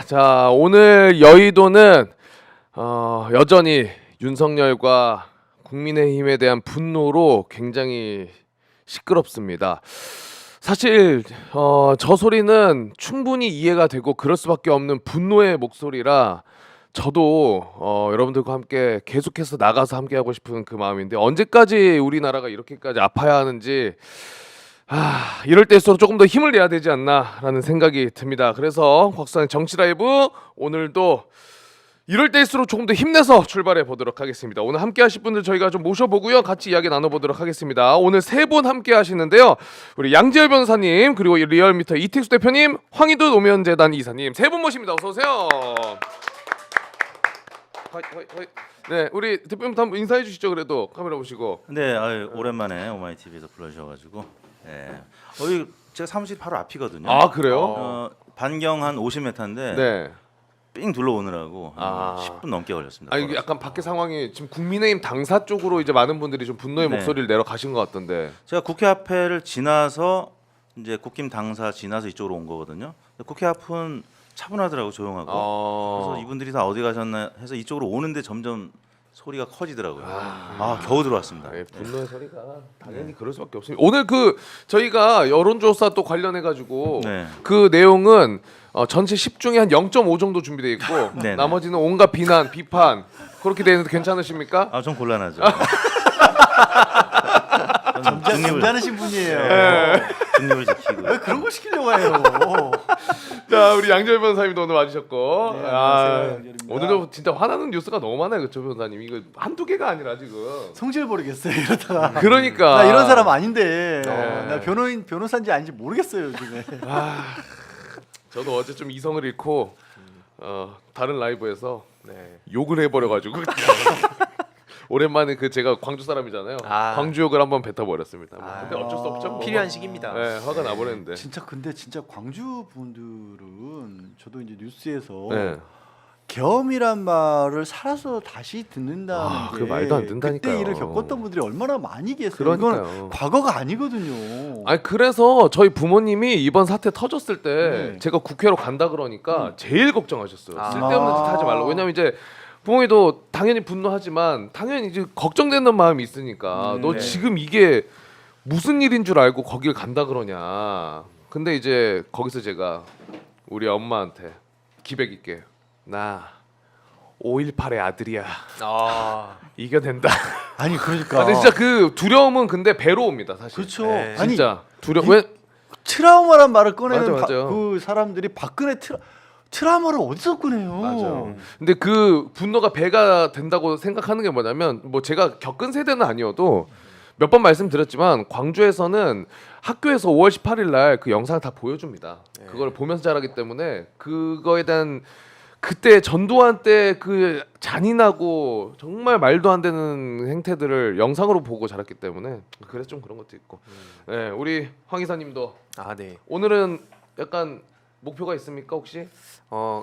자, 오늘 여의도는 여전히 윤석열과 국민의힘에 대한 분노로 굉장히 시끄럽습니다. 사실 저 소리는 충분히 이해가 되고 그럴 수밖에 없는 분노의 목소리라 저도 여러분들과 함께 계속해서 나가서 함께 하고 싶은 그 마음인데 언제까지 우리나라가 이렇게까지 아파야 하는지 이럴 때일수록 조금 더 힘을 내야 되지 않나라는 생각이 듭니다. 그래서 곽수산의 정치 라이브 오늘도 이럴 때일수록 조금 더 힘내서 출발해 보도록 하겠습니다. 오늘 함께 하실 분들 저희가 좀 모셔보고요. 같이 이야기 나눠보도록 하겠습니다. 오늘 세 분 함께 하시는데요. 우리 양지열 변호사님, 그리고 리얼미터 이택수 대표님, 황희도 노무현재단 이사님 세 분 모십니다. 어서 오세요. 네, 우리 대표님부터 한번 인사해 주시죠. 그래도 카메라 보시고. 네, 오랜만에 오마이TV에서 불러주셔가지고, 제가 사무실 바로 앞이거든요. 아, 그래요? 반경 한 50m인데 네. 삥 둘러오느라고 10분 넘게 걸렸습니다. 이게 약간 밖에 상황이 지금 국민의힘 당사 쪽으로 이제 많은 분들이 좀 분노의 목소리를 내러 가신 것 같던데. 제가 국회 앞에를 지나서 이제 국힘 당사 지나서 이쪽으로 온 거거든요. 국회 앞은 차분하더라고, 조용하고. 그래서 이분들이 다 어디 가셨나 해서 이쪽으로 오는데 점점 소리가 커지더라고요. 겨우 들어왔습니다. 분노의 소리가 당연히 그럴 수밖에 없습니다. 오늘 저희가 여론조사 또 관련해 가지고 그 내용은 전체 10 중에 한 0.5 정도 준비되어 있고 나머지는 온갖 비난, 비판 그렇게 되는데 괜찮으십니까? 좀 곤란하죠. 점잖으신 분이에요. 중립을 지키고. 왜 그런 걸 시키려고 해요? 자, 우리 양지열 변호사님도 오늘 와주셨고. 네, 안녕하세요, 양지열입니다. 오늘도 진짜 화나는 뉴스가 너무 많아요, 그렇죠, 변호사님? 이거 한두 개가 아니라 지금. 성질 버리겠어요 이러다가. 그러니까. 나 이런 사람 아닌데. 네. 나 변호사인지 아닌지 모르겠어요 요즘에. 저도 어제 좀 이성을 잃고 다른 라이브에서 욕을 해버려가지고 오랜만에 제가 광주 사람이잖아요. 광주 욕을 한번 뱉어버렸습니다. 근데 어쩔 수 없죠. 필요한 시기입니다. 네, 화가 나버렸는데. 진짜 광주 분들은 저도 이제 뉴스에서 네. 계엄이란 말을 살아서 다시 듣는다는 게 그 말도 안 된다니까요. 그때 일을 겪었던 분들이 얼마나 많이 계세요. 그러니까요. 이건 과거가 아니거든요. 그래서 저희 부모님이 이번 사태 터졌을 때 제가 국회로 간다 그러니까 제일 걱정하셨어요. 쓸데없는 짓 하지 말라고. 왜냐면 이제 부모님도 당연히 분노하지만 당연히 이제 걱정되는 마음이 있으니까 너 지금 이게 무슨 일인 줄 알고 거길 간다 그러냐. 근데 이제 거기서 제가 우리 엄마한테 기백 있게 나 5.18의 아들이야. 이겨낸다. 아니 그러니까. 근데 진짜 그 두려움은 근데 배로 옵니다, 사실. 그렇죠. 진짜 왜 트라우마란 말을 꺼내는 맞아. 그 사람들이 박근혜 트라우마를 어디서 꺼내요? 맞아. 근데 그 분노가 배가 된다고 생각하는 게 뭐냐면 뭐 제가 겪은 세대는 아니어도 몇 번 말씀드렸지만 광주에서는 학교에서 5월 18일 날 그 영상을 다 보여줍니다. 그걸 보면서 자라기 때문에 그거에 대한 그때 전두환 때 그 잔인하고 정말 말도 안 되는 행태들을 영상으로 보고 자랐기 때문에 그래서 좀 그런 것도 있고. 네, 우리 황 이사님도 네. 오늘은 약간 목표가 있습니까 혹시?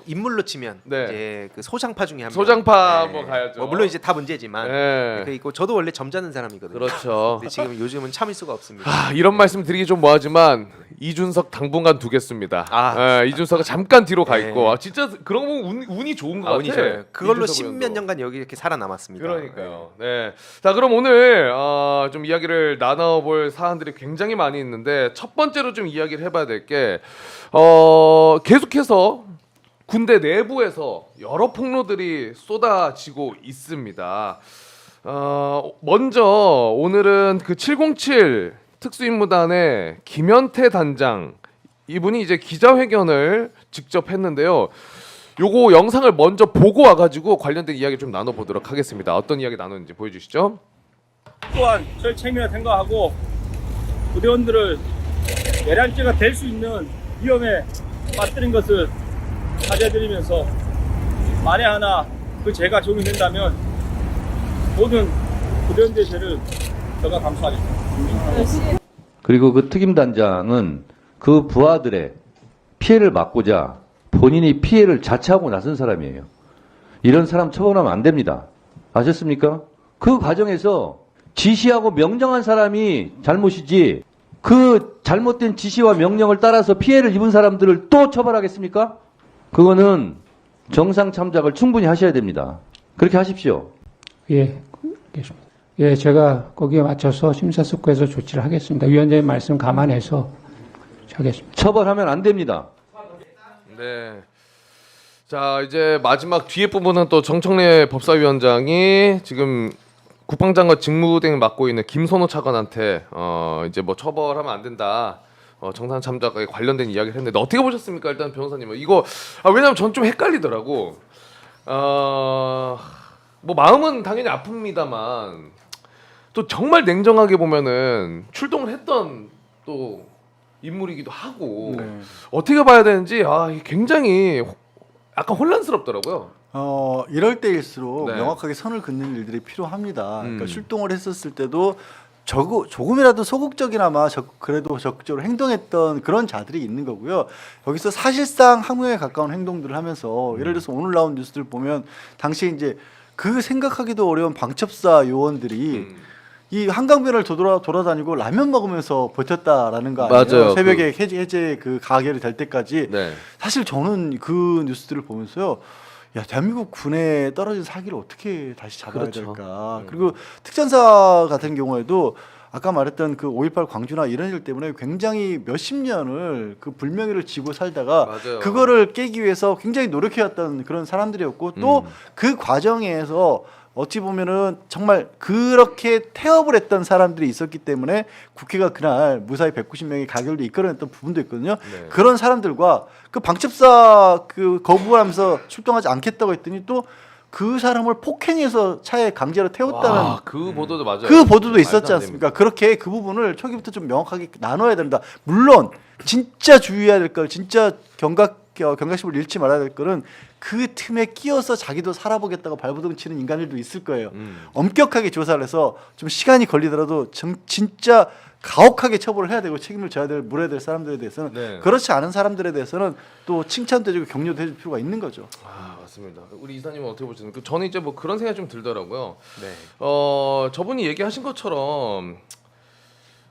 인물로 치면 이제 그 소장파 중에 한 명. 소장파 한번 가야죠. 물론 이제 다 문제지만. 그리고 저도 원래 점잖은 사람이거든요. 그렇죠. 근데 지금 요즘은 참을 수가 없습니다. 이런 말씀 드리기 좀 뭐하지만 이준석 당분간 두겠습니다. 이준석은 잠깐 뒤로 가 있고 진짜 그런 거 보면 운이 좋은 것 운이 같아. 좋아요. 그걸로 십몇 년간 여기 이렇게 살아남았습니다. 그러니까요. 네. 자, 그럼 오늘 좀 이야기를 나눠볼 사안들이 굉장히 많이 있는데 첫 번째로 좀 이야기를 해봐야 될 게 계속해서 군대 내부에서 여러 폭로들이 쏟아지고 있습니다. 먼저 오늘은 그 707 특수임무단의 김현태 단장 이분이 이제 기자회견을 직접 했는데요. 요거 영상을 먼저 보고 와가지고 관련된 이야기 좀 나눠보도록 하겠습니다. 어떤 이야기 나누는지 보여주시죠. 또한 철책임을 생각하고 부대원들을 내란죄가 될 수 있는 위험에 빠뜨린 것을 사죄드리면서 만에 하나 그 죄가 적용된다면 모든 부대원들의 죄를 제가 감수하겠습니다. 그리고 그 특임단장은 그 부하들의 피해를 막고자 본인이 피해를 자처하고 나선 사람이에요. 이런 사람 처벌하면 안 됩니다. 아셨습니까? 그 과정에서 지시하고 명령한 사람이 잘못이지 그 잘못된 지시와 명령을 따라서 피해를 입은 사람들을 또 처벌하겠습니까? 그거는 정상 참작을 충분히 하셔야 됩니다. 그렇게 하십시오. 예, 알겠습니다. 예, 제가 거기에 맞춰서 심사숙고해서 조치를 하겠습니다. 위원장님 말씀 감안해서 하겠습니다. 처벌하면 안 됩니다. 네. 자, 이제 마지막 뒤에 부분은 또 정청래 법사위원장이 지금 국방장관 직무대행을 맡고 있는 김선호 차관한테 이제 뭐 처벌하면 안 된다. 정상 참작에 관련된 이야기를 했는데 어떻게 보셨습니까? 일단 변호사님은 이거 왜냐면 전 좀 헷갈리더라고. 뭐 마음은 당연히 아픕니다만 또 정말 냉정하게 보면은 출동을 했던 또 인물이기도 하고 어떻게 봐야 되는지 이게 굉장히 약간 혼란스럽더라고요. 이럴 때일수록 네. 명확하게 선을 긋는 일들이 필요합니다. 그러니까 출동을 했었을 때도 조금이라도 소극적이나마 그래도 적극적으로 행동했던 그런 자들이 있는 거고요. 여기서 사실상 항명에 가까운 행동들을 하면서 예를 들어서 오늘 나온 뉴스들 보면 당시에 이제 그 생각하기도 어려운 방첩사 요원들이 이 한강변을 돌아다니고 라면 먹으면서 버텼다라는 거 아니에요? 맞아요. 새벽에 해제 그 가결이 될 때까지. 네. 사실 저는 그 뉴스들을 보면서요. 야, 대한민국 군에 떨어진 사기를 어떻게 다시 잡아야 그렇죠. 될까? 그리고 특전사 같은 경우에도 아까 말했던 그 5.18 광주나 이런 일 때문에 굉장히 몇십 년을 그 불명예를 지고 살다가 맞아요. 그거를 깨기 위해서 굉장히 노력해왔던 그런 사람들이었고 또 그 과정에서 어찌 보면은 정말 그렇게 태업을 했던 사람들이 있었기 때문에 국회가 그날 무사히 190명이 가결도 이끌어냈던 부분도 있거든요. 네. 그런 사람들과 그 방첩사 그 거부하면서 출동하지 않겠다고 했더니 또 그 사람을 폭행해서 차에 강제로 태웠다는 그 보도도 맞아요. 그 보도도 말도 있었지 안 않습니까? 그렇게 그 부분을 초기부터 좀 명확하게 나눠야 된다. 물론 진짜 주의해야 될 걸, 진짜 경각심을 잃지 말아야 될 거는 그 틈에 끼어서 자기도 살아보겠다고 발버둥 치는 인간들도 있을 거예요. 엄격하게 조사를 해서 좀 시간이 걸리더라도 진짜 가혹하게 처벌을 해야 되고 책임을 져야 될 물어야 될 사람들에 대해서는 네. 그렇지 않은 사람들에 대해서는 또 칭찬도 해주고 격려도 해줄 필요가 있는 거죠. 맞습니다. 우리 이사님은 어떻게 보시는지 저는 이제 뭐 그런 생각이 좀 들더라고요. 네. 저분이 얘기하신 것처럼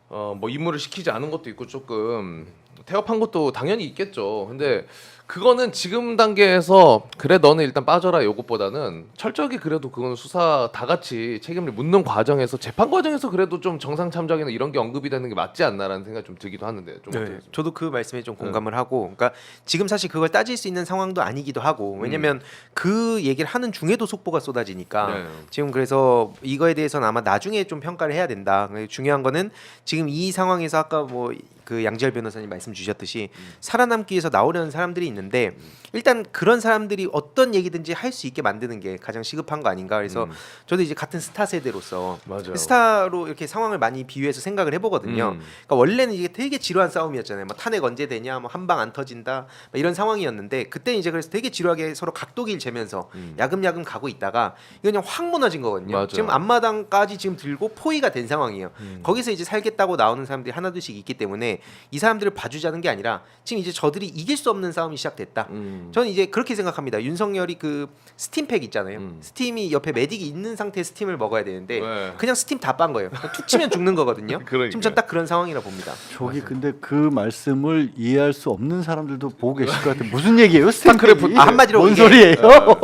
뭐 임무를 시키지 않은 것도 있고 조금 태업한 것도 당연히 있겠죠. 근데 그거는 지금 단계에서 그래 너는 일단 빠져라 요것보다는 철저하게 그래도 그건 수사 다 같이 책임을 묻는 과정에서 재판 과정에서 그래도 좀 정상 참작이나 이런 게 언급이 되는 게 맞지 않나라는 생각이 좀 들기도 하는데 좀 어떻게 저도 그 말씀에 좀 공감을 하고, 그러니까 지금 사실 그걸 따질 수 있는 상황도 아니기도 하고, 왜냐면 그 얘기를 하는 중에도 속보가 쏟아지니까 네. 지금 그래서 이거에 대해서는 아마 나중에 좀 평가를 해야 된다. 중요한 거는 지금 이 상황에서 아까 뭐 그 양지열 변호사님 말씀 주셨듯이 살아남기 위해서 나오려는 사람들이 있는데 일단 그런 사람들이 어떤 얘기든지 할 수 있게 만드는 게 가장 시급한 거 아닌가. 그래서 저도 이제 같은 스타 세대로서 맞아요. 스타로 이렇게 상황을 많이 비유해서 생각을 해보거든요. 그러니까 원래는 이게 되게 지루한 싸움이었잖아요. 뭐 탄핵 언제 되냐, 뭐 한 방 안 터진다, 뭐 이런 상황이었는데 그때는 이제 그래서 되게 지루하게 서로 각도기를 재면서 야금야금 가고 있다가 이거 그냥 확 무너진 거거든요. 맞아요. 지금 앞마당까지 지금 들고 포위가 된 상황이에요. 거기서 이제 살겠다고 나오는 사람들이 하나둘씩 있기 때문에 이 사람들을 봐주자는 게 아니라 지금 이제 저들이 이길 수 없는 싸움이 시작됐다. 저는 이제 그렇게 생각합니다. 윤석열이 그 스팀팩 있잖아요. 스팀이 옆에 메딕이 있는 상태에 스팀을 먹어야 되는데 네. 그냥 스팀 다 빤 거예요. 툭 치면 죽는 거거든요. 그러니까요. 지금 전 딱 그런 상황이라 봅니다. 저기 근데 그 말씀을 이해할 수 없는 사람들도 보고 계실 것 같아요. 무슨 얘기예요? 스타크래프트. 한마디로 뭔 이게 소리예요?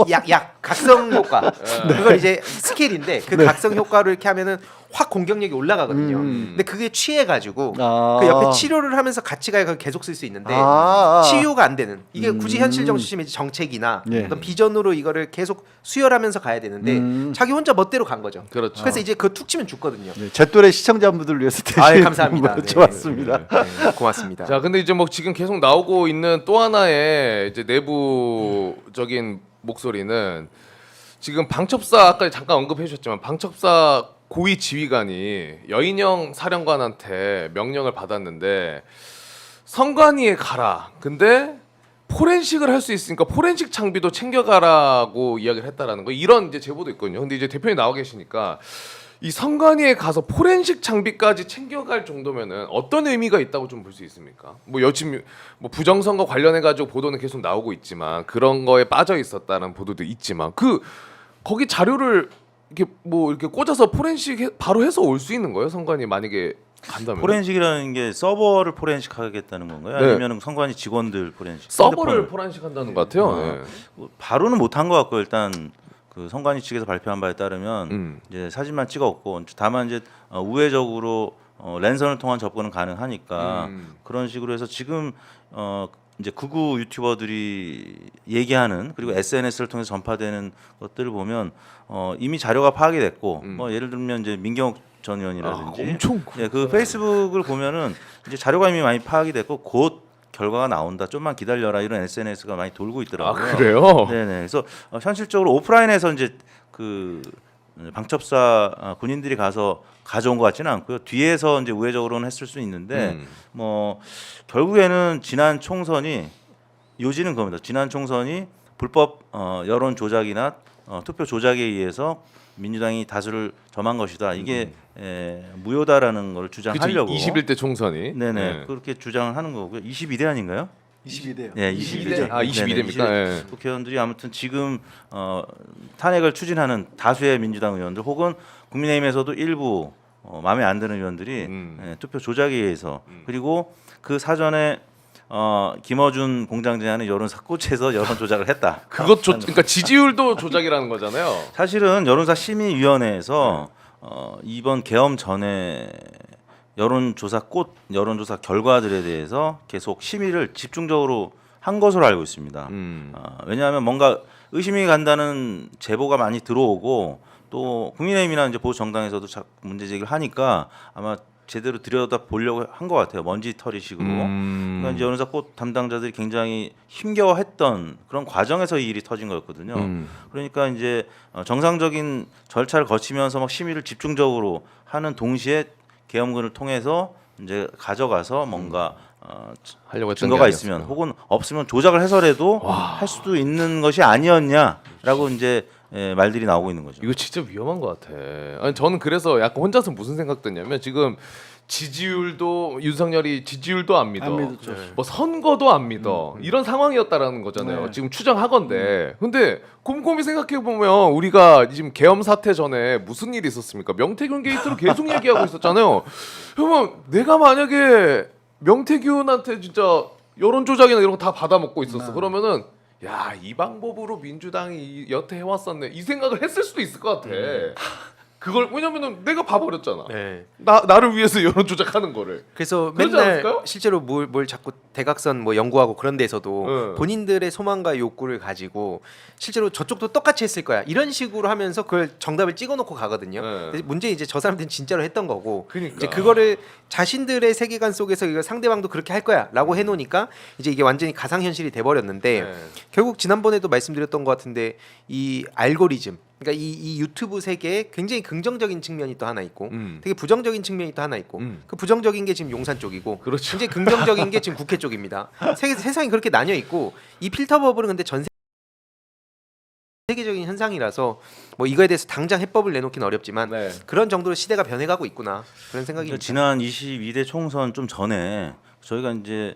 약 각성 효과. 그걸 이제 스킬인데 그 각성 효과를 이렇게 하면은 확 공격력이 올라가거든요. 근데 그게 취해가지고 아. 그 옆에 치료를 하면서 같이 가야 계속 쓸 수 있는데 치유가 안 되는 이게 굳이 현실 정치심의 정책이나 예. 어떤 비전으로 이거를 계속 수혈하면서 가야 되는데 자기 혼자 멋대로 간 거죠. 그렇죠. 그래서 이제 그 툭 치면 죽거든요. 네, 제 또래 시청자분들을 위해서 대신 아, 감사합니다. 네. 좋았습니다. 네, 고맙습니다. 자, 근데 이제 뭐 지금 계속 나오고 있는 또 하나의 이제 내부적인 목소리는 지금 방첩사 아까 잠깐 언급해 주셨지만 방첩사 고위 지휘관이 여인영 사령관한테 명령을 받았는데 성관위에 가라. 근데 포렌식을 할 수 있으니까 포렌식 장비도 챙겨가라고 이야기를 했다라는 거. 이런 이제 제보도 있거든요. 근데 이제 대표님 나와 계시니까 이 성관위에 가서 포렌식 장비까지 챙겨갈 정도면은 어떤 의미가 있다고 좀 볼 수 있습니까? 뭐 여친 뭐 부정선거 관련해 가지고 보도는 계속 나오고 있지만 그런 거에 빠져 있었다는 보도도 있지만 그 거기 자료를 이렇게 뭐 이렇게 꽂아서 포렌식 바로 해서 올 수 있는 거예요? 성관이 만약에 간다면 포렌식이라는 게 서버를 포렌식하겠다는 건가요? 네. 아니면 선관위 직원들 포렌식? 서버를 핸드폰을? 포렌식 한다는 것 같아요. 네. 바로는 못한 것 같고 일단 그 선관위 측에서 발표한 바에 따르면 이제 사진만 찍었고 다만 이제 우회적으로 랜선을 통한 접근은 가능하니까 그런 식으로 해서 지금 이제 극우 유튜버들이 얘기하는 그리고 SNS를 통해서 전파되는 것들을 보면 이미 자료가 파악이 됐고 뭐 예를 들면 이제 민경욱 전 의원이라든지 엄청 예, 그 페이스북을 보면은 이제 자료가 이미 많이 파악이 됐고 곧 결과가 나온다. 좀만 기다려라 이런 SNS가 많이 돌고 아 있더라고요. 그래요? 네네. 그래서 현실적으로 오프라인에서 이제 그 방첩사 군인들이 가서 가져온 것 같지는 않고요. 뒤에서 이제 우회적으로는 했을 수 있는데 뭐 결국에는 지난 총선이 요지는 겁니다. 지난 총선이 불법 여론 조작이나 투표 조작에 의해서 민주당이 다수를 점한 것이다. 이게 무효다라는 걸 주장하려고. 21대 총선이. 네네. 네. 그렇게 주장을 하는 거고요. 22대 아닌가요? 22대요. 네, 22대. 아 22대입니까? 네. 국회의원들이 아무튼 지금 탄핵을 추진하는 다수의 민주당 의원들 혹은 국민의힘에서도 일부 마음에 안 드는 의원들이 투표 조작에 의해서 그리고 그 사전에 김어준 공장장하는 여론사 꽃에서 여론 조작을 했다. 그러니까 지지율도 조작이라는 거잖아요. 사실은 여론사 심의위원회에서 이번 계엄 전에 여론조사 결과들에 대해서 계속 심의를 집중적으로 한 것으로 알고 있습니다. 왜냐하면 뭔가 의심이 간다는 제보가 많이 들어오고 또 국민의힘이나 이제 보수 정당에서도 문제 제기를 하니까 아마 제대로 들여다 보려고 한 것 같아요. 먼지털이식으로. 그러니까 이제 여론사 꽃 담당자들이 굉장히 힘겨워했던 그런 과정에서 이 일이 터진 거였거든요. 그러니까 이제 정상적인 절차를 거치면서 막 심의를 집중적으로 하는 동시에 계엄군을 통해서 이제 가져가서 뭔가 하려고 했던 증거가 게 있으면 아니었어요. 혹은 없으면 조작을 해서라도 할 수도 있는 것이 아니었냐라고 이제 말들이 나오고 있는 거죠. 이거 진짜 위험한 것 같아. 아니 저는 그래서 약간 혼자서 무슨 생각 드냐면 지금 지지율도 윤석열이 지지율도 안 믿어. 안 믿었죠. 뭐 선거도 안 믿어. 이런 상황이었다라는 거잖아요. 네. 지금 추정하건데. 근데 곰곰이 생각해 보면 우리가 지금 계엄 사태 전에 무슨 일이 있었습니까? 명태균 게이트로 계속 얘기하고 있었잖아요. 그러면 내가 만약에 명태균한테 진짜 여론 조작이나 이런 거 다 받아먹고 있었어. 그러면은 야, 이 방법으로 민주당이 여태 해왔었네. 이 생각을 했을 수도 있을 것 같아. 그걸 왜냐면은 내가 봐버렸잖아. 네. 나를 위해서 여론 조작하는 거를. 그래서 그러지 맨날 않았을까요? 실제로 뭘 자꾸 대각선 뭐 연구하고 그런 데서도 네. 본인들의 소망과 욕구를 가지고 실제로 저쪽도 똑같이 했을 거야 이런 식으로 하면서 그걸 정답을 찍어놓고 가거든요. 네. 근데 문제 이제 저 사람들은 진짜로 했던 거고 그러니까. 이제 그거를 자신들의 세계관 속에서 이거 상대방도 그렇게 할 거야라고 해놓으니까 이제 이게 완전히 가상현실이 돼버렸는데 네. 결국 지난번에도 말씀드렸던 것 같은데 이 알고리즘 그러니까 이 유튜브 세계에 굉장히 긍정적인 측면이 또 하나 있고 되게 부정적인 측면이 또 하나 있고 그 부정적인 게 지금 용산 쪽이고 그렇죠. 굉장히 긍정적인 게 지금 국회 쪽입니다. 세상이 그렇게 나뉘어 있고 이 필터 버블은 근데 전 세계적인 현상이라서 뭐 이거에 대해서 당장 해법을 내놓기는 어렵지만 네. 그런 정도로 시대가 변해가고 있구나 그런 생각이 지난 22대 총선 좀 전에 저희가 이제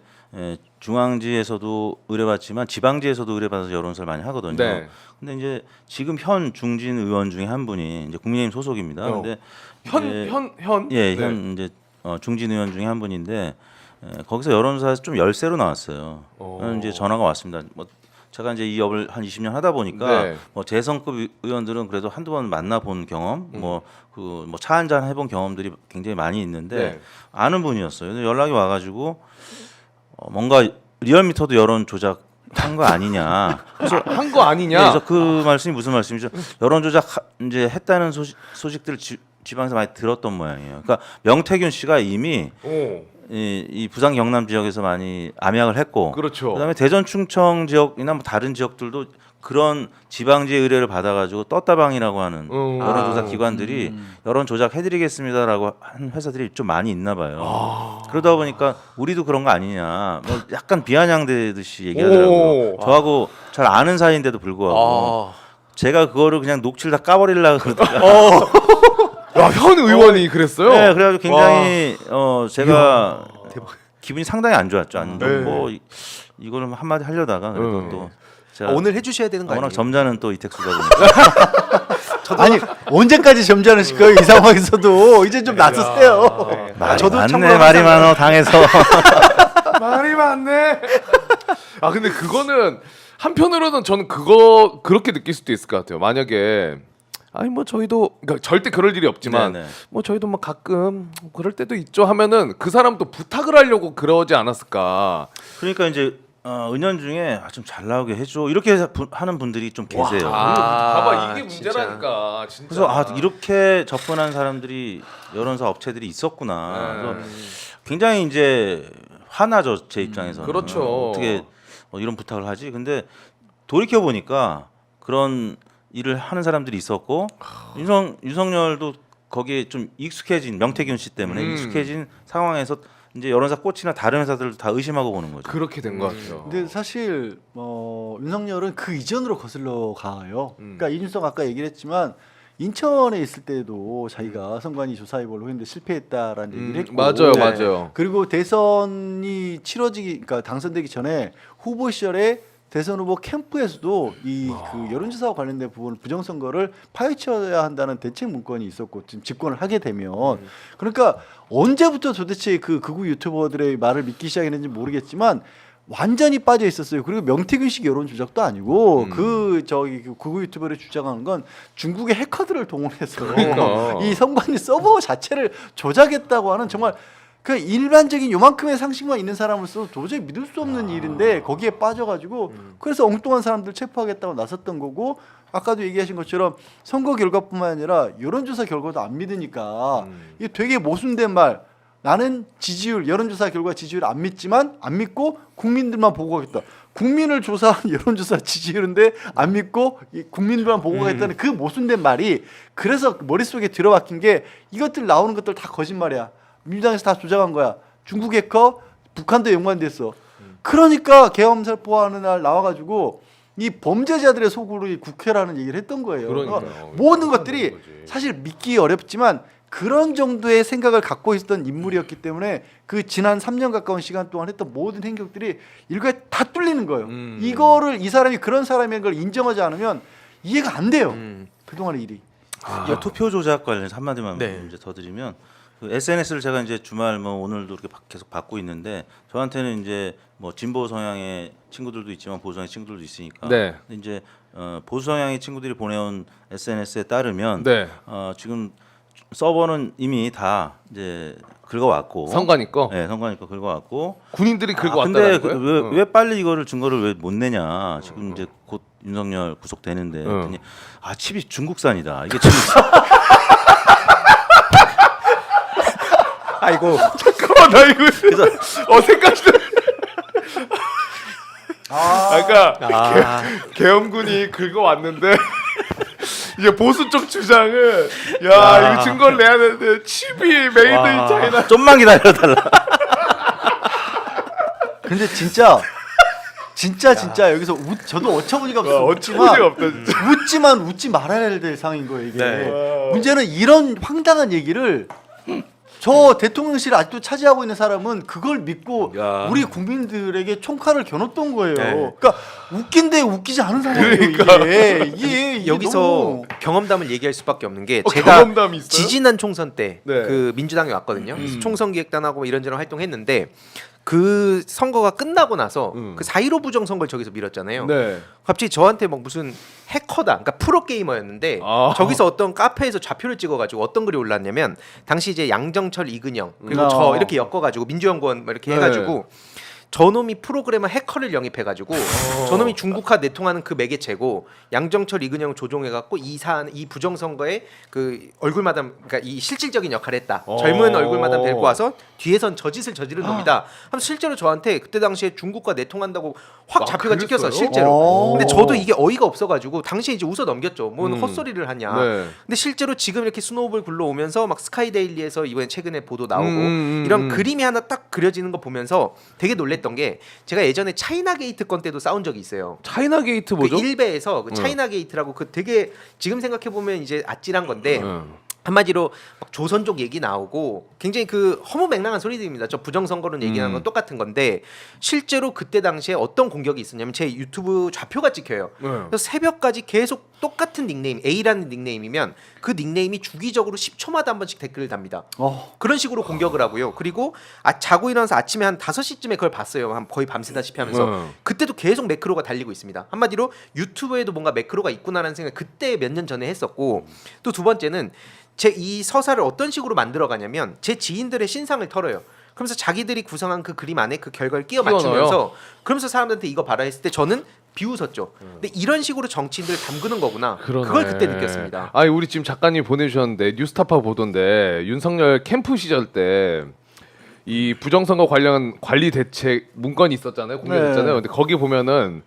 중앙지에서도 의뢰받지만 지방지에서도 의뢰받아서 여론조사를 많이 하거든요. 네. 근데 이제 지금 현 중진 의원 중에 한 분이 이제 국민의힘 소속입니다. 근데 이제 네. 현 이제 중진 의원 중에 한 분인데 거기서 여론조사에서 좀 열세로 나왔어요. 이제 전화가 왔습니다. 뭐 제가 이제 이 업을 한 20년 하다 보니까 네. 뭐 재선급 의원들은 그래도 한두 번 만나본 경험, 뭐 차 한잔 해본 경험들이 굉장히 많이 있는데 네. 아는 분이었어요. 근데 연락이 와가지고 뭔가 리얼미터도 여론 조작한 거 아니냐. 그래서 한 거 아니냐? 그래서 그 말씀이 무슨 말씀이죠? 여론 조작 이제 했다는 소식들을 지방에서 많이 들었던 모양이에요. 그러니까 명태균 씨가 이미 이 부산 경남 지역에서 많이 암약을 했고, 그렇죠. 그다음에 대전 충청 지역이나 뭐 다른 지역들도 그런 지방지의 의뢰를 받아가지고 떴다방이라고 하는 여론조사 기관들이 여론 조작해드리겠습니다라고 하는 회사들이 좀 많이 있나 봐요. 그러다 보니까 우리도 그런 거 아니냐, 뭐 약간 비아냥대듯이 얘기하더라고요. 저하고 잘 아는 사이인데도 불구하고 제가 그거를 그냥 녹취를 다 까버리려고 그러다가 야, 현 의원이 그랬어요? 네, 그래가지고 굉장히 제가 기분이 상당히 안 좋았죠. 안 좋고 이거를 한마디 하려다가 그래도 또 제가 오늘 해주셔야 되는 거 워낙 아니에요? 점잖은 또 이택수다 보니까 아니 언제까지 점잖으실 거예요 이 상황에서도 이제 좀 놔두세요. 저도 참고로 맞네 말이 항상- 많어 당해서 말이 많네. 아 근데 그거는 한편으로는 저는 그거 그렇게 느낄 수도 있을 것 같아요. 만약에 아니 뭐 저희도 그러니까 절대 그럴 일이 없지만 네네. 뭐 저희도 뭐 가끔 그럴 때도 있죠 하면은 그 사람도 부탁을 하려고 그러지 않았을까. 그러니까 이제 은연중에 좀 잘 나오게 해줘 이렇게 하는 분들이 좀 계세요. 봐봐 이게 진짜. 문제라니까. 진짜. 그래서 이렇게 접근한 사람들이 여론사 업체들이 있었구나. 그래서 굉장히 이제 화나죠 제 입장에서는. 그렇죠. 어떻게 이런 부탁을 하지? 근데 돌이켜 보니까 그런 일을 하는 사람들이 있었고 윤석열도 거기에 좀 익숙해진 명태균 씨 때문에 익숙해진 상황에서 이제 여론사 꽃이나 다른 회사들도 다 의심하고 보는 거죠. 그렇게 된 것 같아요. 근데 사실 윤석열은 그 이전으로 거슬러 가요. 그러니까 이준석 아까 얘기를 했지만 인천에 있을 때도 자기가 선관위 조사해보려고 했는데 실패했다라는 얘기를 했고 맞아요, 네. 맞아요. 그리고 대선이 치러지기 그러니까 당선되기 전에 후보 시절에 대선 후보 캠프에서도 이 그 여론조사와 관련된 부분을 부정선거를 파헤쳐야 한다는 대책 문건이 있었고 지금 집권을 하게 되면 그러니까 언제부터 도대체 그 극우 유튜버들의 말을 믿기 시작했는지 모르겠지만 완전히 빠져 있었어요. 그리고 명태균식 여론 조작도 아니고 그 극우 유튜버를 주장하는 건 중국의 해커들을 동원해서 그러니까. 이 선관위 서버 자체를 조작했다고 하는 정말 그 일반적인 요만큼의 상식만 있는 사람으로서 도저히 믿을 수 없는 일인데 거기에 빠져가지고 그래서 엉뚱한 사람들 체포하겠다고 나섰던 거고 아까도 얘기하신 것처럼 선거 결과뿐만 아니라 여론조사 결과도 안 믿으니까 이게 되게 모순된 말. 나는 지지율 여론조사 결과 지지율 안 믿지만 안 믿고 국민들만 보고 가겠다. 국민을 조사한 여론조사 지지율인데 안 믿고 이 국민들만 보고 가겠다는 그 모순된 말이 그래서 머릿속에 들어박힌 게 이것들 나오는 것들 다 거짓말이야. 민주당에서 다 조작한 거야. 중국 해커, 북한도 연관됐어. 그러니까 계엄살포하는 날 나와가지고 이 범죄자들의 소굴이 국회라는 얘기를 했던 거예요. 그러니까요. 그러니까 모든 것들이 사실 믿기 어렵지만 그런 정도의 생각을 갖고 있었던 인물이었기 때문에 그 지난 3년 가까운 시간 동안 했던 모든 행적들이 일괄 다 뚫리는 거예요. 이거를 이 사람이 그런 사람인 걸 인정하지 않으면 이해가 안 돼요. 그동안의 일이. 이 투표 조작 관련해서 한마디만 네. 이제 더 드리면 그 SNS를 제가 이제 주말 뭐 오늘도 이렇게 계속 받고 있는데 저한테는 이제 뭐 진보 성향의 친구들도 있지만 보수 성향의 친구들도 있으니까 네. 근데 이제 보수 성향의 친구들이 보내온 SNS에 따르면 네. 지금 서버는 이미 다 이제 긁어왔고 선관위 거 네, 선관위 거 긁어왔고 군인들이 긁어 근데 왔다는 거예요? 왜 빨리 이거를 증거를 왜 못 내냐 지금 이제 곧 윤석열 구속되는데 그랬더니 칩이 중국산이다 이게 지금 아이고 잠깐만 나 이거 어색하시네. 그러니까 계엄군이 긁어 왔는데 이제 보수 쪽 주장은 야 이거 증거를 내야 되는데 칩이 메이드 인 차이나. 좀만 기다려달라. 근데 진짜 여기서 저도 어처구니가 없어. 어처구니가 없다 진짜. 웃지만 웃지 말아야 될 상황인 거예요 이게. 네. 문제는 이런 황당한 얘기를 저 대통령실을 아직도 차지하고 있는 사람은 그걸 믿고 야. 우리 국민들에게 총칼을 겨눴던 거예요. 네. 그러니까 웃긴데 웃기지 않은 상황이에요 이게 여기서 너무. 경험담을 얘기할 수밖에 없는 게 제가 경험담이 있어요? 지지난 총선 때 네. 그 민주당에 왔거든요. 그래서 총선 기획단하고 이런저런 활동했는데 그 선거가 끝나고 나서 그 4.15 부정선거를 저기서 밀었잖아요. 네. 갑자기 저한테 막 무슨 해커다, 그러니까 프로 게이머였는데 아. 저기서 어떤 카페에서 좌표를 찍어가지고 어떤 글이 올랐냐면 당시 이제 양정철, 이근영 그리고 아. 저 이렇게 엮어가지고 민주연구원 막 이렇게 네. 해가지고 저놈이 프로그래머 해커를 영입해가지고 저놈이 중국화 내통하는 그 매개체고 양정철, 이근영 조종해갖고 이 부정선거에 그 얼굴마담 그러니까 이 실질적인 역할을 했다. 젊은 얼굴마담 데리고 와서 뒤에선 저짓을 저지른 놈이다. 하면 실제로 저한테 그때 당시에 중국과 내통한다고 확 좌표가 찍혀서 그랬어요? 실제로. 근데 오. 저도 이게 어이가 없어가지고 당시에 이제 웃어 넘겼죠. 뭔 헛소리를 하냐. 네. 근데 실제로 지금 이렇게 스노우볼 굴러오면서 막 스카이데일리에서 이번에 최근에 보도 나오고 음. 이런 그림이 하나 딱 그려지는 거 보면서 되게 놀랬던 게 제가 예전에 차이나 게이트 건 때도 싸운 적이 있어요. 차이나 게이트 뭐죠? 그 일베에서 그 차이나 게이트라고 그 되게 지금 생각해 보면 이제 아찔한 건데 한마디로 막 조선족 얘기 나오고 굉장히 그 허무맹랑한 소리들입니다. 저 부정선거론 얘기하는 건 똑같은 건데 실제로 그때 당시에 어떤 공격이 있었냐면 제 유튜브 좌표가 찍혀요. 그래서 새벽까지 계속 똑같은 닉네임 A라는 닉네임이면 그 닉네임이 주기적으로 10초마다 한 번씩 댓글을 답니다. 그런 식으로 공격을 하고요. 그리고 자고 일어나서 아침에 한 5시쯤에 그걸 봤어요. 거의 밤새다시피 하면서 그때도 계속 매크로가 달리고 있습니다. 한마디로 유튜브에도 뭔가 매크로가 있구나라는 생각 그때 몇 년 전에 했었고 또 두 번째는 제 이 서사를 어떤 식으로 만들어가냐면 제 지인들의 신상을 털어요. 그러면서 자기들이 구성한 그 그림 안에 그 결과를 끼워 맞추면서 그러면서 사람들한테 이거 봐라 했을 때 저는 비웃었죠. 근데 이런 식으로 정치인들을 담그는 거구나. 그러네. 그걸 그때 느꼈습니다. 아니 우리 지금 작가님 보내주셨는데 뉴스타파 보던데 윤석열 캠프 시절 때 이 부정선거 관련 관리 대책 문건이 있었잖아요. 공개됐잖아요. 근데 거기 보면은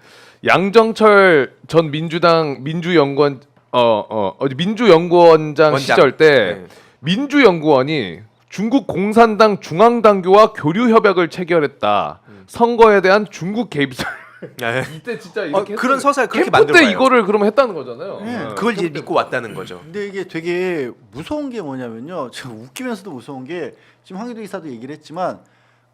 양정철 전 민주당 민주연구원 민주연구원장 시절 때 민주연구원이 중국 공산당 중앙당교와 교류 협약을 체결했다. 선거에 대한 중국 개입. 이때 진짜 이렇게 그런 서사를 그렇게 캠프 만들어요. 때 이거를 그러면 했다는 거잖아요. 네. 그걸 이제 믿고 왔다는 거죠. 근데 이게 되게 무서운 게 뭐냐면요. 제가 웃기면서도 무서운 게 지금 황교안 기사도 얘기를 했지만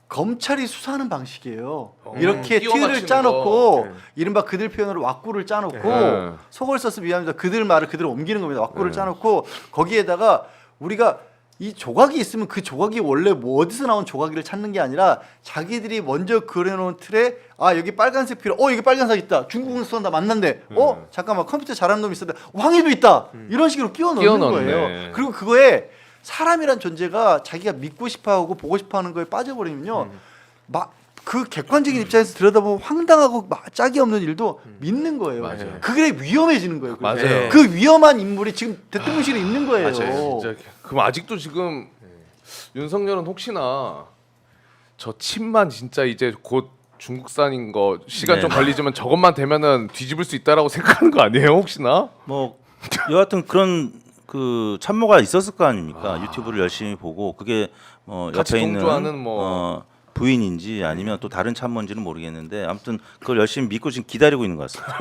검찰이 수사하는 방식이에요. 이렇게 끼워 틀을 맞추는 짜놓고 거. 이른바 그들 표현으로 왁구를 짜놓고 네. 속을 써서 미안합니다. 그들 말을 그대로 옮기는 겁니다. 왁구를 짜놓고 거기에다가 우리가 이 조각이 있으면 그 조각이 원래 뭐 어디서 나온 조각이를 찾는 게 아니라 자기들이 먼저 그려놓은 틀에 여기 빨간색 필요 여기 빨간색 있다 중국은 쏜다 만난대 잠깐만 컴퓨터 잘하는 놈이 있었다 황희도 있다 이런 식으로 끼워 넣는 넣네. 거예요. 그리고 그거에 사람이란 존재가 자기가 믿고 싶어하고 보고 싶어하는 거에 빠져버리면요 그 객관적인 입장에서 들여다보면 황당하고 짝이 없는 일도 믿는 거예요. 맞아요. 그게 위험해지는 거예요. 그래서. 맞아요. 그 위험한 인물이 지금 대통령실에 있는 거예요. 진짜 그럼 아직도 지금 윤석열은 혹시나 저 칩만 진짜 이제 곧 중국산인 거 시간 좀 걸리지만 저것만 되면은 뒤집을 수 있다라고 생각하는 거 아니에요 혹시나? 뭐 여하튼 그런 그 참모가 있었을 거 아닙니까? 유튜브를 열심히 보고 그게 같이 옆에 있는 동조하는 뭐 부인인지 아니면 또 다른 참모인지는 모르겠는데 아무튼 그걸 열심히 믿고 지금 기다리고 있는 것 같습니다.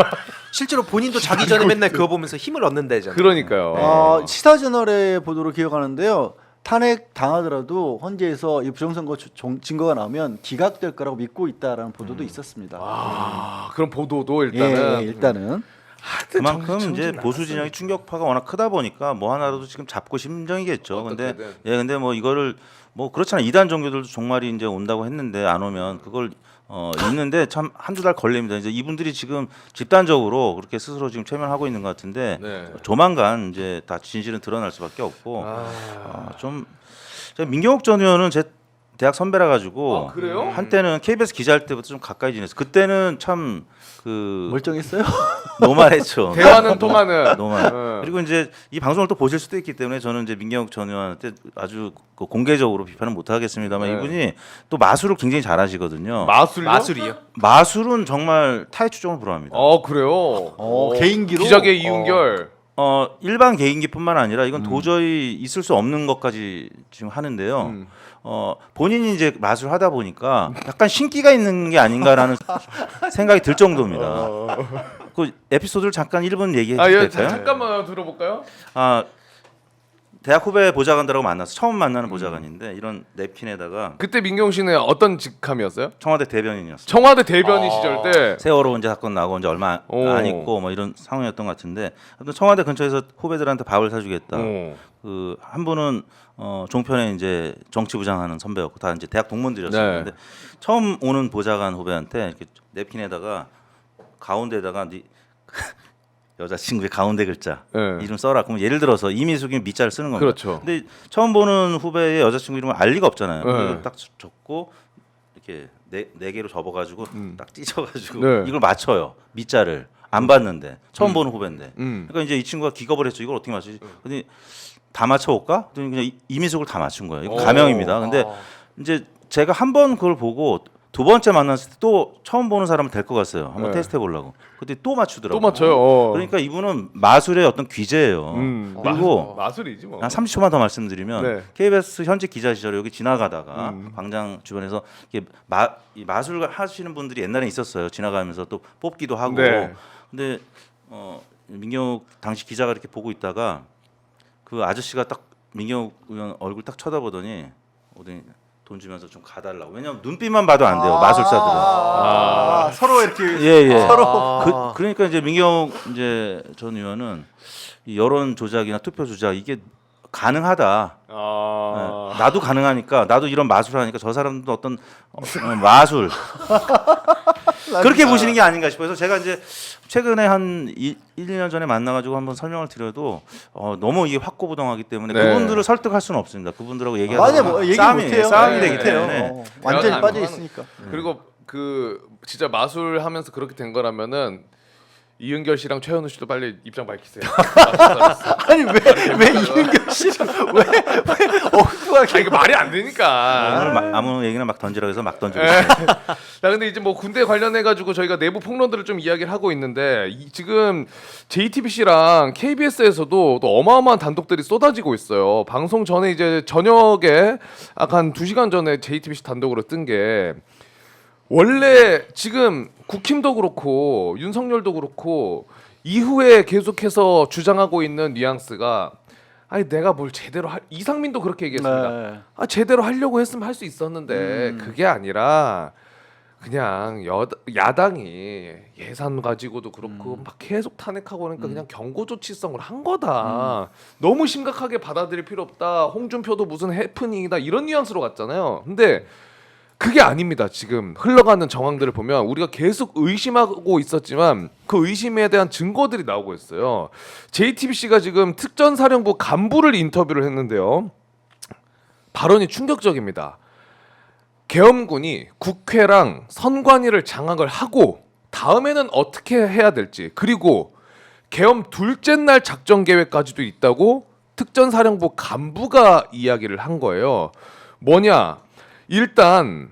실제로 본인도 자기 전에 맨날 그거 보면서 힘을 얻는다잖아요. 그러니까요. 시사저널의 보도로 기억하는데요. 탄핵 당하더라도 헌재에서 이 부정선거 증거가 나오면 기각될 거라고 믿고 있다라는 보도도 있었습니다. 그럼 보도도 일단은 일단은 그만큼 이제 보수 진영의 충격파가 워낙 크다 보니까 뭐 하나라도 지금 잡고 심정이겠죠. 근데 근데 뭐 이거를 뭐 그렇잖아. 이단 종교들도 종말이 이제 온다고 했는데 안 오면 그걸 있는데 참 한두 달 걸립니다. 이제 이분들이 지금 집단적으로 그렇게 스스로 지금 최면하고 있는 것 같은데 조만간 이제 다 진실은 드러날 수밖에 없고 좀 제가 민경욱 전 의원은 제 대학 선배라 가지고 그래요? 한때는 KBS 기자할 때부터 좀 가까이 지냈어요. 그때는 참 멀쩡했어요. 노말했죠. 대화는 통하는. 노말. 그리고 이제 이 방송을 또 보실 수도 있기 때문에 저는 이제 민경욱 전 의원한테 아주 공개적으로 비판은 못 하겠습니다만 이분이 또 마술을 굉장히 잘하시거든요. 마술이요? 마술은 정말 타의 추종을 불허합니다. 그래요. 개인기로 기적의 이윤결. 일반 개인기뿐만 아니라 이건 도저히 있을 수 없는 것까지 지금 하는데요. 본인이 이제 마술 하다 보니까 약간 신기가 있는 게 아닌가라는 생각이 들 정도입니다. 그 에피소드를 잠깐 1분 얘기해 주실까요? 잠깐만 들어볼까요? 대학 후배 보좌관들하고 만나서 처음 만나는 보좌관인데 이런 냅킨에다가 그때 민경 씨는 어떤 직함이었어요? 청와대 대변인이었어요. 청와대 대변인 시절 때. 세월호 이제 사건 나고 이제 얼마 안 있고 뭐 이런 상황이었던 것 같은데 아무튼 청와대 근처에서 후배들한테 밥을 사주겠다. 그 한 분은 종편에 이제 정치부장하는 선배였고 다 이제 대학 동문들이었어요. 근데 처음 오는 보좌관 후배한테 이렇게 냅킨에다가 가운데다가 여자친구의 가운데 글자 이름 써라. 그럼 예를 들어서 이미숙이면 미자를 쓰는 겁니다. 그렇죠. 근데 처음 보는 후배의 여자친구 이름을 알 리가 없잖아요. 그래서 딱 적고 이렇게 네 개로 접어가지고 딱 찢어가지고 이걸 맞춰요. 미자를 안 봤는데 처음 보는 후배인데. 그러니까 이제 이 친구가 기겁을 했죠. 이걸 어떻게 맞추지? 근데 다 맞춰볼까? 그랬더니 그냥 이미숙을 다 맞춘 거예요. 이거 가명입니다. 근데 이제 제가 한 번 그걸 보고 두 번째 만났을 때 또 처음 보는 사람은 될 것 같아요. 한번 테스트 해보려고. 근데 또 맞추더라고요. 또 맞춰요. 그러니까 이분은 마술의 어떤 귀재예요. 그리고 마술이지 뭐. 한 30초만 더 말씀드리면 KBS 현직 기자 시절에 여기 지나가다가 광장 주변에서 이렇게 이 마술 하시는 분들이 옛날에 있었어요. 지나가면서 또 뽑기도 하고. 근데 민경욱 당시 기자가 이렇게 보고 있다가 그 아저씨가 딱 민경욱 의원 얼굴 딱 쳐다보더니 어디 돈 주면서 좀 가달라고. 왜냐면 눈빛만 봐도 안 돼요. 마술사들은. 서로 이렇게 예. 서로 그러니까 이제 민경욱 이제 전 의원은 이 여론 조작이나 투표 조작 이게 가능하다. 네. 나도 가능하니까 나도 이런 마술을 하니까 저 사람도 어떤 마술 그렇게 보시는 게 아닌가 싶어서 제가 이제 최근에 한 1, 2년 전에 만나가지고 한번 설명을 드려도 너무 이게 확고부동하기 때문에 네. 그분들을 설득할 수는 없습니다. 그분들하고 맞아요. 얘기하다 뭐 얘기 싸움이 못해요. 싸움이 네. 되기 때문에 완전히 대화가 빠져 안 있으니까. 그리고 그 진짜 마술하면서 그렇게 된 거라면은 이은결 씨랑 최현우 씨도 빨리 입장 밝히세요. 아니 왜 이은결 씨를 왜 엉뚱하게 이거 말이 안 되니까. 오늘 아무 얘기나 막 던지라고 해서 막 던지고 네. 있어요. 자, 근데 이제 뭐 군대 관련해 가지고 저희가 내부 폭로들을 좀 이야기를 하고 있는데 지금 JTBC랑 KBS에서도 또 어마어마한 단독들이 쏟아지고 있어요. 방송 전에 이제 저녁에 한 2시간 전에 JTBC 단독으로 뜬 게 원래 지금 국힘도 그렇고 윤석열도 그렇고 이후에 계속해서 주장하고 있는 뉘앙스가 아니 내가 뭘 제대로 이상민도 그렇게 얘기했습니다. 네. 제대로 하려고 했으면 할 수 있었는데 그게 아니라 그냥 야당이 예산 가지고도 그렇고 막 계속 탄핵하고 그러니까 그냥 경고 조치성을 한 거다. 너무 심각하게 받아들일 필요 없다. 홍준표도 무슨 해프닝이다 이런 뉘앙스로 갔잖아요. 근데 그게 아닙니다. 지금 흘러가는 정황들을 보면 우리가 계속 의심하고 있었지만 그 의심에 대한 증거들이 나오고 있어요. JTBC가 지금 특전사령부 간부를 인터뷰를 했는데요. 발언이 충격적입니다. 계엄군이 국회랑 선관위를 장악을 하고 다음에는 어떻게 해야 될지 그리고 계엄 둘째 날 작전 계획까지도 있다고 특전사령부 간부가 이야기를 한 거예요. 뭐냐? 일단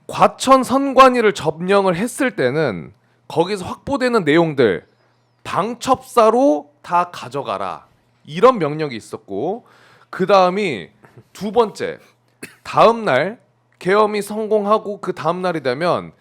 과천 선관위를 점령을 했을 때는 거기서 확보되는 내용들 방첩사로 다 가져가라 이런 명령이 있었고 그 다음이 두 번째 다음 날 계엄이 성공하고 그 다음 날이 되면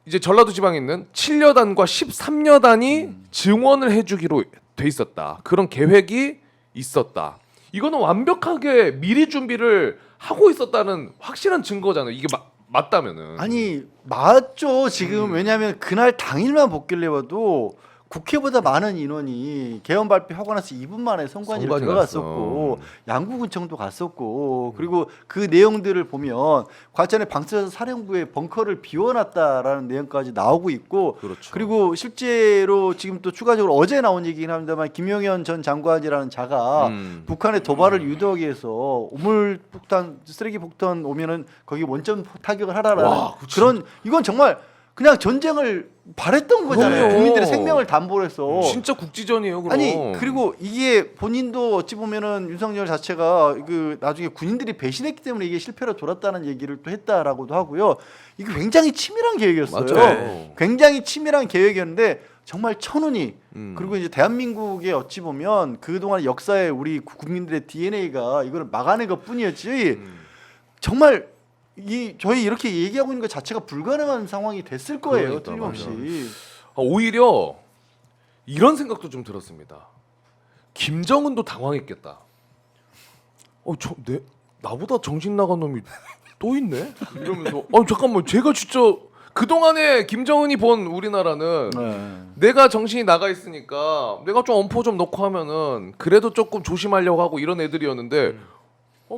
이제 전라도 지방에 있는 7여단과 13여단이 증원을 해주기로 돼 있었다. 그런 계획이 있었다. 이거는 완벽하게 미리 준비를 하고 있었다는 확실한 증거잖아요. 이게 맞다면은. 아니 맞죠. 지금 왜냐하면 그날 당일만 복귀를 해봐도 국회보다 많은 인원이 개헌 발표하고 나서 2분 만에 선관위로 선관위 들어갔었고 양구군청도 갔었고 그리고 그 내용들을 보면 과천에 방사선 사령부의 벙커를 비워놨다라는 내용까지 나오고 있고 그렇죠. 그리고 실제로 지금 또 추가적으로 어제 나온 얘기긴 합니다만 김용현 전 장관이라는 자가 북한의 도발을 유도하기 위해서 우물폭탄 쓰레기 폭탄 오면은 거기 원점 타격을 하라라는 와, 그런 이건 정말 그냥 전쟁을 바랬던 거잖아요. 그럼요. 국민들의 생명을 담보로 해서. 진짜 국지전이에요. 그럼. 아니 그리고 이게 본인도 어찌 보면은 윤석열 자체가 그 나중에 군인들이 배신했기 때문에 이게 실패로 돌았다는 얘기를 또 했다라고도 하고요. 이게 굉장히 치밀한 계획이었어요. 맞아요. 굉장히 치밀한 계획이었는데 정말 천운이 그리고 이제 대한민국의 어찌 보면 그동안 역사에 우리 국민들의 DNA가 이걸 막아낸 것뿐이었지 정말 저희 이렇게 얘기하고 있는 것 자체가 불가능한 상황이 됐을 거예요. 그러니까, 틀림없이. 오히려 이런 생각도 좀 들었습니다. 김정은도 당황했겠다. 나보다 정신 나간 놈이 또 있네? 이러면서 잠깐만 제가 진짜 그동안에 김정은이 본 우리나라는 내가 정신이 나가 있으니까 내가 좀 엄포 좀 넣고 하면은 그래도 조금 조심하려고 하고 이런 애들이었는데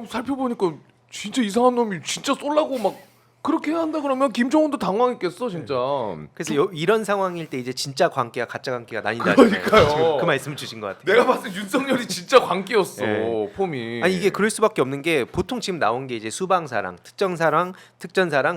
살펴보니까 진짜 이상한 놈이 진짜 쏠라고 막 그렇게 해야 한다 그러면 김정은도 당황했겠어 진짜. 그래서 이런 상황일 때 이제 진짜 관계와 가짜 관계가 나뉜다. 그러니까요. 그 말씀 주신 것 같아요. 내가 봤을 때 윤석열이 진짜 광기였어. 네. 폼이. 아니 이게 그럴 수밖에 없는 게 보통 지금 나온 게 이제 수방사랑, 특전사랑,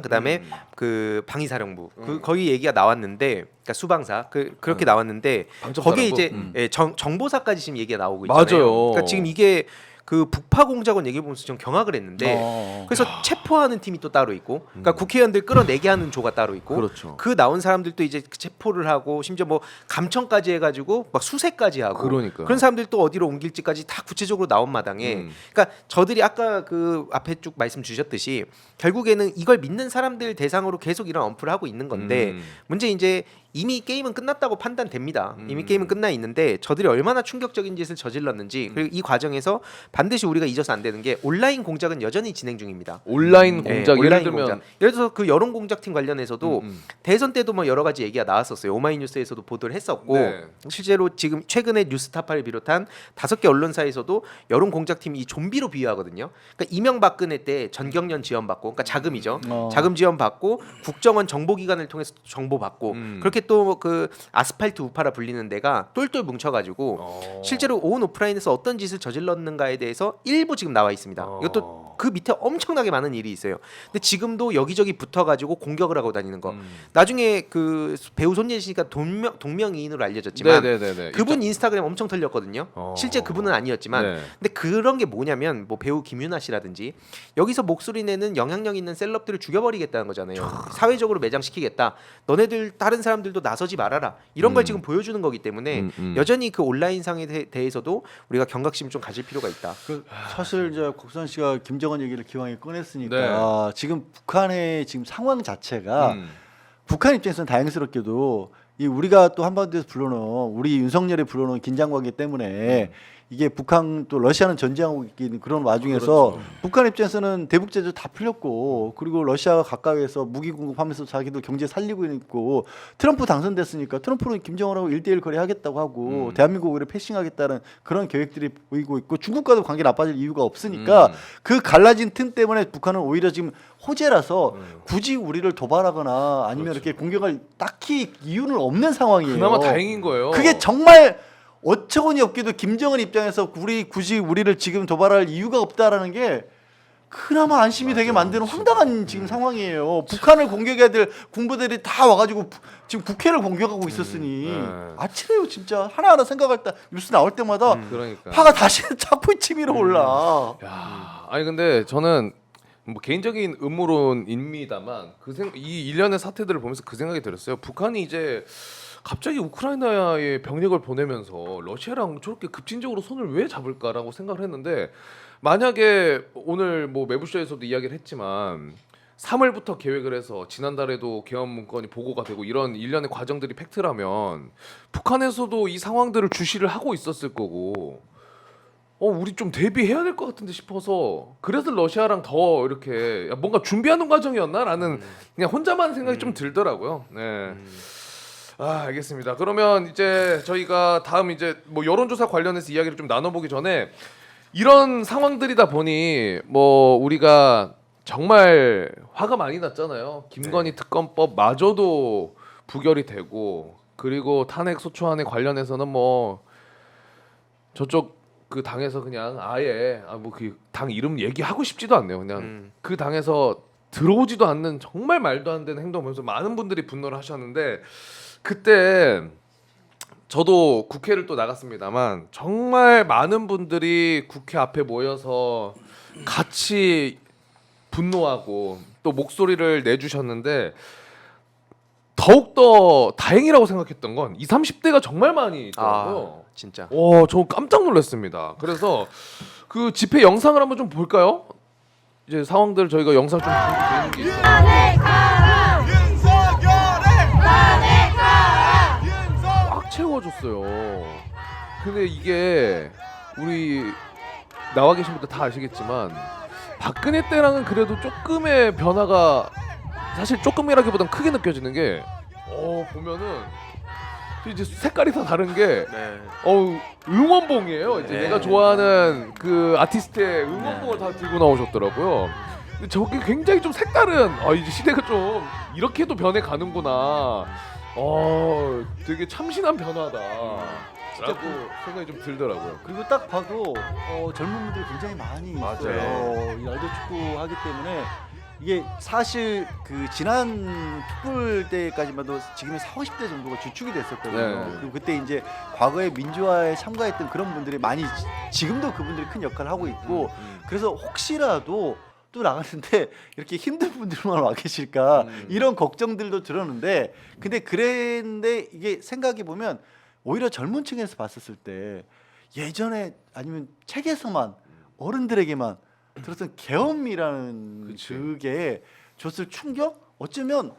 그다음에 그 방위사령부 거기 얘기가 나왔는데, 그러니까 수방사 그렇게 나왔는데 방첩사령부? 거기에 이제 정보사까지 지금 얘기가 나오고 맞아요. 있잖아요. 그러니까 지금 이게 그 북파공작원 얘기 보면서 좀 경악을 했는데 그래서 체포하는 팀이 또 따로 있고 그러니까 국회의원들 끌어내게 하는 조가 따로 있고 그렇죠. 그 나온 사람들도 이제 체포를 하고 심지어 뭐 감청까지 해가지고 막 수색까지 하고 그러니까. 그런 사람들 또 어디로 옮길지까지 다 구체적으로 나온 마당에 그러니까 저들이 아까 그 앞에 쭉 말씀 주셨듯이 결국에는 이걸 믿는 사람들 대상으로 계속 이런 언플을 하고 있는 건데 문제 이제 이미 게임은 끝났다고 판단됩니다. 이미 게임은 끝나 있는데 저들이 얼마나 충격적인 짓을 저질렀는지 그리고 이 과정에서 반드시 우리가 잊어서 안 되는 게 온라인 공작은 여전히 진행 중입니다. 온라인 네, 공작 예를 온라인 들면 공작. 예를 들어서 그 여론 공작팀 관련해서도 대선 때도 뭐 여러 가지 얘기가 나왔었어요. 오마이뉴스에서도 보도를 했었고 네. 실제로 지금 최근에 뉴스타파를 비롯한 5개 언론사에서도 여론 공작팀이 이 좀비로 비유하거든요. 그러니까 이명박근혜 때 전경련 지원받고, 그러니까 자금이죠. 자금 지원받고 국정원 정보기관을 통해서 정보 받고 그렇게 또 그 아스팔트 우파라 불리는 데가 똘똘 뭉쳐가지고 실제로 온 오프라인에서 어떤 짓을 저질렀는가에 대해서 일부 지금 나와 있습니다. 이것도 그 밑에 엄청나게 많은 일이 있어요. 근데 지금도 여기저기 붙어가지고 공격을 하고 다니는 거. 나중에 그 배우 손예진 씨가 동명이인으로 알려졌지만 네네네네. 그분 인스타그램 엄청 털렸거든요. 실제 그분은 아니었지만 네. 근데 그런 게 뭐냐면 뭐 배우 김윤아 씨라든지 여기서 목소리 내는 영향력 있는 셀럽들을 죽여버리겠다는 거잖아요. 사회적으로 매장시키겠다. 너네들 다른 사람들도 나서지 말아라. 이런 걸 지금 보여주는 거기 때문에 여전히 그 온라인상에 대해서도 우리가 경각심을 좀 가질 필요가 있다. 그 사실 이제 국선 씨가 김정은 얘기를 기왕에 꺼냈으니까 네. 지금 북한의 지금 상황 자체가 북한 입장에서는 다행스럽게도 이 우리가 또 한반도에서 불러놓은 우리 윤석열이 불러놓은 긴장 관계 때문에 이게 북한 또 러시아는 전쟁하고 있는 그런 와중에서 북한 입장에서는 대북 제재 다 풀렸고 그리고 러시아가 가까이에서 무기 공급하면서 자기도 경제 살리고 있고 트럼프 당선됐으니까 트럼프는 김정은하고 1대1 거래하겠다고 하고 대한민국을 패싱하겠다는 그런 계획들이 보이고 있고 중국과도 관계 나빠질 이유가 없으니까 그 갈라진 틈 때문에 북한은 오히려 지금 호재라서 굳이 우리를 도발하거나 아니면 이렇게 공격할 딱히 이유는 없는 상황이에요. 그나마 다행인 거예요. 그게 정말 어처구니 없게도 김정은 입장에서 굳이 우리를 지금 도발할 이유가 없다라는 게 그나마 안심이 되게 만드는 황당한 지금 상황이에요. 북한을 공격해야 될 군부들이 다 와가지고 지금 국회를 공격하고 있었으니 아찔해요 진짜. 하나하나 생각할 때 뉴스 나올 때마다 그러니까. 화가 다시 자꾸 치밀어 올라. 야, 아니 근데 저는 뭐 개인적인 음모론입니다만 이 일련의 사태들을 보면서 그 생각이 들었어요. 북한이 이제 갑자기 우크라이나에 병력을 보내면서 러시아랑 저렇게 급진적으로 손을 왜 잡을까라고 생각을 했는데 만약에 오늘 뭐 매부쇼에서도 이야기를 했지만 3월부터 계획을 해서 지난달에도 개헌 문건이 보고가 되고 이런 일련의 과정들이 팩트라면 북한에서도 이 상황들을 주시를 하고 있었을 거고 우리 좀 대비해야 될 것 같은데 싶어서 그래서 러시아랑 더 이렇게 뭔가 준비하는 과정이었나라는 그냥 혼자만 생각이 좀 들더라고요. 네. 알겠습니다. 그러면 이제 저희가 다음 이제 뭐 여론조사 관련해서 이야기를 좀 나눠보기 전에 이런 상황들이다 보니 뭐 우리가 정말 화가 많이 났잖아요. 김건희 특검법마저도 부결이 되고 그리고 탄핵 소추안에 관련해서는 뭐 저쪽 그 당에서 그냥 아예 뭐 그 당 이름 얘기하고 싶지도 않네요. 그냥 그 당에서 들어오지도 않는 정말 말도 안 되는 행동을 보면서 많은 분들이 분노를 하셨는데 그때 저도 국회를 또 나갔습니다만 정말 많은 분들이 국회 앞에 모여서 같이 분노하고 또 목소리를 내주셨는데 더욱더 다행이라고 생각했던 건 20, 30대가 정말 많이 있더라고요. 진짜. 저 깜짝 놀랐습니다. 그래서 그 집회 영상을 한번 좀 볼까요? 이제 상황들 저희가 영상 좀 준비되어 있는 게 있어요. 꽉 채워줬어요. 근데 이게 우리 나와 계신 분들 다 아시겠지만 박근혜 때랑은 그래도 조금의 변화가 사실 조금이라기보단 크게 느껴지는 게 보면은 이제 색깔이 다 다른 게 응원봉이에요. 이제 내가 좋아하는 그 아티스트의 응원봉을 다 들고 나오셨더라고요. 근데 저게 굉장히 좀 색다른 이제 시대가 좀 이렇게도 변해 가는구나. 되게 참신한 변화다. 라고 생각이 좀 들더라고요. 그리고 딱 봐도 젊은 분들이 굉장히 많이 있어요. 이 알도 축구 하기 때문에 이게 사실 그 지난 촛불 때까지만 해도 지금의 40, 50대 정도가 주축이 됐었거든요. 네. 그리고 그때 이제 과거에 민주화에 참가했던 그런 분들이 많이 지금도 그분들이 큰 역할을 하고 있고 그래서 혹시라도 또 나갔는데 이렇게 힘든 분들만 와 계실까 이런 걱정들도 들었는데 근데 이게 생각해 보면 오히려 젊은 층에서 봤었을 때 예전에 아니면 책에서만 어른들에게만 들었던 계엄이라는 그게 줬을 충격 어쩌면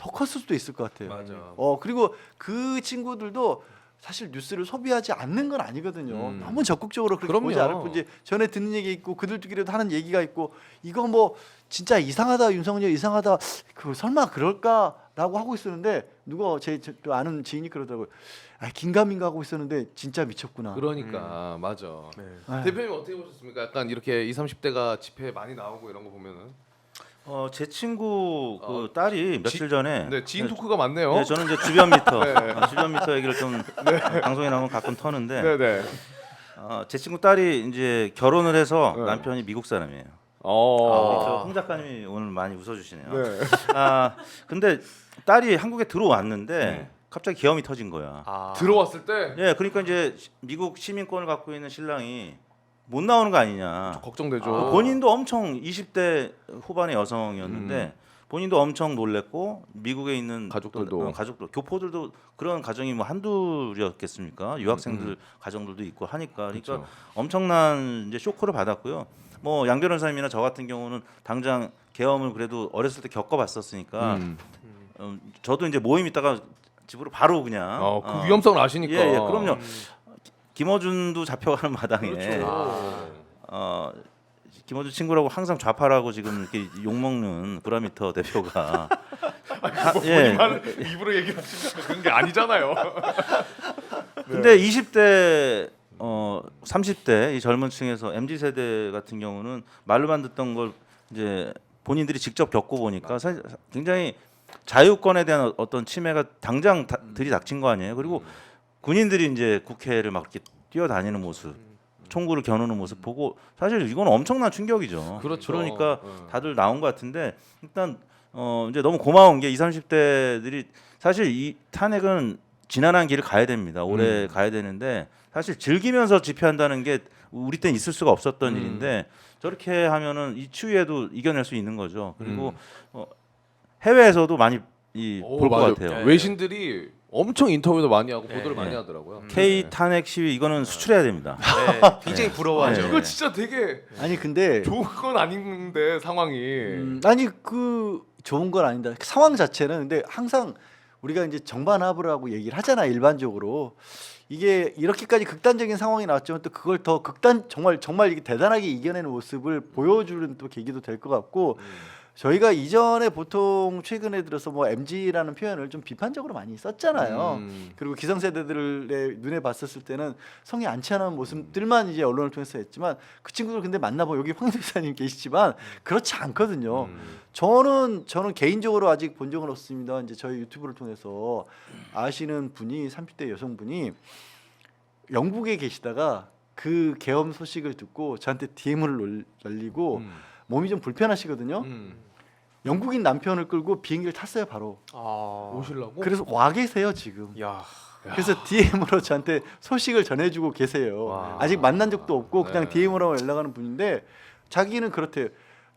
더 컸을 수도 있을 것 같아요. 맞아. 그리고 그 친구들도 사실 뉴스를 소비하지 않는 건 아니거든요. 너무 적극적으로 그렇게 그럼요. 보지 않을 뿐이지 전에 듣는 얘기 있고 그들끼리도 하는 얘기가 있고 이거 뭐 진짜 이상하다 윤석열 이상하다 그 설마 그럴까라고 하고 있었는데 누가 또 아는 지인이 그러더라고요. 긴가민가 하고 있었는데 진짜 미쳤구나. 그러니까 맞아. 아유. 대표님 어떻게 보셨습니까? 약간 이렇게 20, 30대가 집회에 많이 나오고 이런 거 보면은 제 친구 그 딸이 며칠 전에 네, 지인 토크가 많네요. 네, 저는 이제 주변 미터 네. 주변 미터 얘기를 좀 방송에 나오면 가끔 터는데 네, 네. 제 친구 딸이 이제 결혼을 해서 네. 남편이 미국 사람이에요. 홍 작가님이 오늘 많이 웃어주시네요. 네. 근데 딸이 한국에 들어왔는데 갑자기 계엄이 터진 거야. 들어왔을 때 예, 그러니까 이제 미국 시민권을 갖고 있는 신랑이 못 나오는 거 아니냐. 걱정되죠. 본인도 엄청 20대 후반의 여성이었는데 본인도 엄청 놀랬고 미국에 있는 가족들도. 가족들 교포들도 그런 가정이 뭐 한둘이었겠습니까? 유학생들 가정들도 있고 하니까 그러니까 그렇죠. 엄청난 이제 쇼크를 받았고요. 뭐 양 변호사님이나 저 같은 경우는 당장 계엄을 그래도 어렸을 때 겪어봤었으니까 저도 이제 모임 있다가 집으로 바로 그냥 그 위험성을 아시니까. 예, 그럼요. 김어준도 잡혀가는 마당에 그렇죠. 김어준 친구라고 항상 좌파라고 지금 이렇게 욕 먹는 브라미터 대표가 입으로 얘기하시면 그런 게 아니잖아요. 근데 20대 30대 이 젊은 층에서 MZ 세대 같은 경우는 말로만 듣던 걸 이제 본인들이 직접 겪고 보니까 사실 굉장히 자유권에 대한 어떤 침해가 당장 들이닥친 거 아니에요. 그리고 군인들이 이제 국회를 막 이렇게 뛰어다니는 모습, 총구를 겨누는 모습 보고 사실 이건 엄청난 충격이죠. 그렇죠. 그러니까 다들 나온 것 같은데 일단 이제 너무 고마운 게 20, 30대들이 사실 이 탄핵은 지난한 길을 가야 됩니다. 오래 가야 되는데 사실 즐기면서 집회한다는 게 우리 때는 있을 수가 없었던 일인데 저렇게 하면은 이 추위에도 이겨낼 수 있는 거죠. 그리고 해외에서도 많이 볼 것 맞아요. 같아요. 외신들이 엄청 인터뷰도 많이 하고 보도를 많이 하더라고요. K 탄핵 시위 이거는 수출해야 됩니다. 굉장히 부러워하죠. 이거 진짜 되게 아니 근데 좋은 건 아닌데 상황이. 아니 그 좋은 건 아니다. 상황 자체는 근데 항상 우리가 이제 정반합을 하고 얘기를 하잖아 일반적으로 이게 이렇게까지 극단적인 상황이 나왔지만 또 그걸 더 정말 이게 대단하게 이겨내는 모습을 보여주는 또 계기도 될 것 같고 저희가 이전에 보통 최근에 들어서 뭐 MZ라는 표현을 좀 비판적으로 많이 썼잖아요. 그리고 기성세대들의 눈에 봤었을 때는 성에 안치 않은 모습들만 이제 언론을 통해서 했지만 그 친구들 근데 만나보면 여기 황 대표님 계시지만 그렇지 않거든요. 저는 개인적으로 아직 본 적은 없습니다. 이제 저희 유튜브를 통해서 아시는 분이 30대 여성분이 영국에 계시다가 그 계엄 소식을 듣고 저한테 DM을 날리고 몸이 좀 불편하시거든요. 영국인 남편을 끌고 비행기를 탔어요 바로. 오시려고? 그래서 와 계세요 지금. 야. 그래서 DM으로 저한테 소식을 전해주고 계세요. 와. 아직 만난 적도 없고 그냥 네. DM으로 연락하는 분인데 자기는 그렇대요.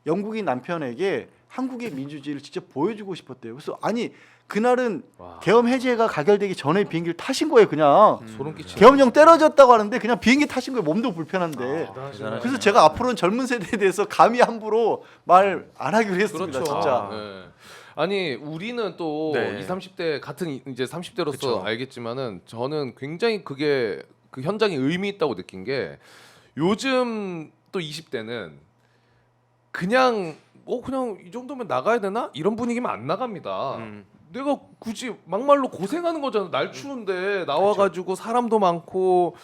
영국인 남편에게 한국의 민주주의를 직접 보여주고 싶었대요. 그래서 아니 그날은 와. 계엄 해제가 가결되기 전에 비행기를 타신 거예요 그냥. 소름 끼치네. 계엄령 떨어졌다고 하는데 그냥 비행기 타신 거예요. 몸도 불편한데. 대단하시네. 그래서 제가 앞으로는 젊은 세대에 대해서 감히 함부로 말 안 하기로 했습니다. 그렇죠. 진짜. 네. 아니 우리는 또 네. 20, 30대 같은 이제 30대로서 그쵸. 알겠지만은 저는 굉장히 그게 그 현장에 의미 있다고 느낀 게 요즘 또 20대는 그냥 그냥 이 정도면 나가야 되나 이런 분위기면 안 나갑니다. 내가 굳이 막말로 고생하는 거잖아. 날 추운데 나와가지고 사람도 많고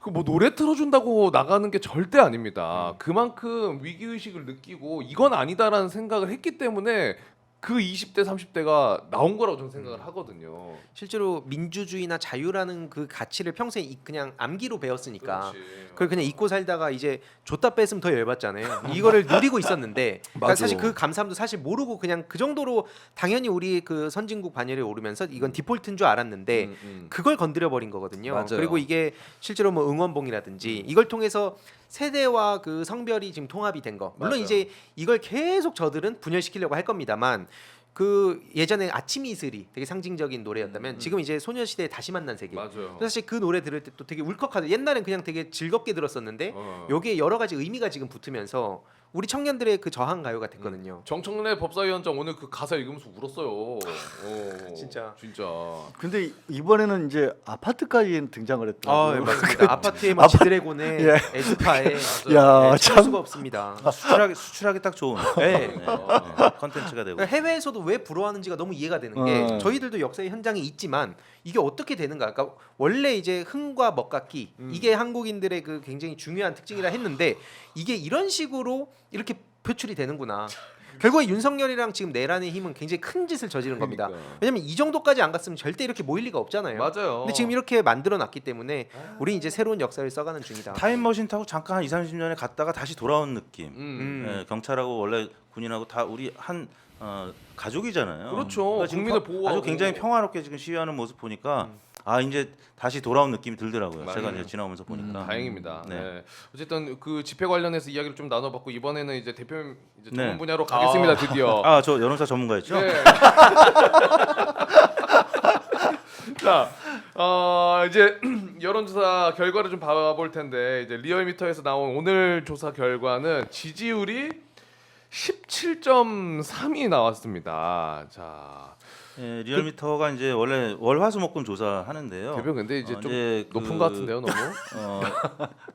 그 뭐 노래 틀어준다고 나가는 게 절대 아닙니다. 그만큼 위기 의식을 느끼고 이건 아니다라는 생각을 했기 때문에 그 20대 30대가 나온 거라고 저는 생각을 하거든요. 실제로 민주주의나 자유라는 그 가치를 평생 그냥 암기로 배웠으니까 그렇지. 그걸 그냥 잊고 살다가 이제 줬다 뺐으면 더 열받잖아요. 이거를 누리고 있었는데 그러니까 맞아. 사실 그 감사함도 사실 모르고 그냥 그 정도로 당연히 우리 그 선진국 반열에 오르면서 이건 디폴트인 줄 알았는데 그걸 건드려 버린 거거든요. 맞아요. 그리고 이게 실제로 뭐 응원봉이라든지 이걸 통해서 세대와 그 성별이 지금 통합이 된 거. 물론 맞아요. 이제 이걸 계속 저들은 분열시키려고 할 겁니다만 그 예전에 아침 이슬이 되게 상징적인 노래였다면 지금 이제 소녀시대의 다시 만난 세계. 맞아요. 사실 그 노래 들을 때 또 되게 울컥하죠. 옛날엔 그냥 되게 즐겁게 들었었는데 요게 여러 가지 의미가 지금 붙으면서 우리 청년들의 그 저항 가요가 됐거든요. 정청래 법사위원장 오늘 그 가사 읽으면서 울었어요. 진짜. 진짜. 근데 이번에는 이제 아파트까지 등장을 했더라고요. 아, 예, 맞습니다. 아파트에 뭐 지드래곤에 예. 에스파에 야, 예, 참을 수가 없습니다. 수출하기 딱 좋은 네. 컨텐츠가 되고. 그러니까 해외에서도 왜 부러워하는지가 너무 이해가 되는 게 저희들도 역사의 현장에 있지만 이게 어떻게 되는가? 그러니까 원래 이제 흥과 먹깎기 이게 한국인들의 그 굉장히 중요한 특징이라 했는데 이게 이런 식으로 이렇게 표출이 되는구나. 결국에 윤석열이랑 지금 내란의 힘은 굉장히 큰 짓을 저지른 겁니다. 왜냐면 이 정도까지 안 갔으면 절대 이렇게 모일 리가 없잖아요. 맞아요. 근데 지금 이렇게 만들어 놨기 때문에 우리 이제 새로운 역사를 써가는 중이다. 타임머신 타고 잠깐 한 2~30년에 갔다가 다시 돌아온 느낌. 음. 예, 경찰하고 원래 군인하고 다 우리 한 가족이잖아요. 그렇죠. 그러니까 지금 국민을 아주 보호하고. 굉장히 평화롭게 지금 시위하는 모습 보니까 아 이제 다시 돌아온 느낌이 들더라고요. 제가 맞아요. 이제 지나오면서 보니까. 다행입니다. 네. 네. 어쨌든 그 집회 관련해서 이야기를 좀 나눠봤고 이번에는 이제 대표님 이제 전문 네. 분야로 가겠습니다. 드디어. 아 저 여론사 전문가였죠? 네. 자, 이제 여론조사 결과를 좀 봐볼 텐데 이제 리얼미터에서 나온 오늘 조사 결과는 지지율이 17.3이 나왔습니다. 자, 예, 리얼미터가 이제 원래 월화수목금 조사하는데요. 대표 근데 이제 좀 이제 높은 그, 것 같은데요, 너무.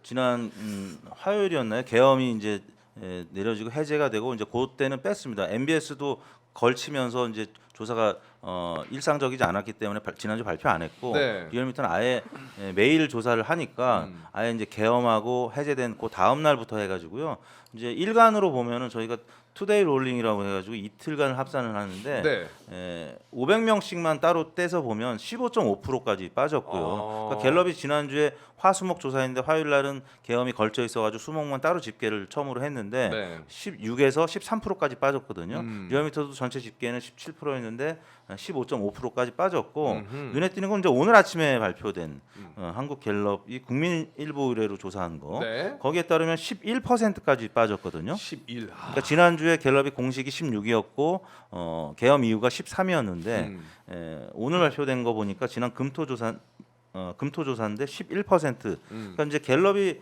지난 화요일이었나요? 계엄이 이제 내려지고 해제가 되고 이제 그때는 뺐습니다. MBS도 걸치면서 이제 조사가 일상적이지 않았기 때문에 지난주 발표 안 했고 네. 리얼미터는 아예 매일 조사를 하니까 아예 이제 계엄하고 해제된 그 다음 날부터 해가지고요. 이제 일간으로 보면은 저희가 투데이 롤링이라고 해가지고 이틀간을 합산을 하는데 네. 500명씩만 따로 떼서 보면 15.5%까지 빠졌고요. 그러니까 갤럽이 지난주에 화수목 조사했는데 화요일 날은 계엄이 걸쳐 있어가지고 수목만 따로 집계를 처음으로 했는데 네. 16에서 13%까지 빠졌거든요. 음. 리얼미터도 전체 집계는 17%였는데 15.5%까지 빠졌고 음흠. 눈에 띄는 건 이제 오늘 아침에 발표된 한국 갤럽이 국민일보 의뢰로 조사한 거 네. 거기에 따르면 11%까지 빠졌거든요. 11. 그러니까 지난주에 갤럽이 공식이 16이었고 계엄 이후가 13이었는데 오늘 발표된 거 보니까 지난 금토조사인데 11%. 그러니까 이제 갤럽이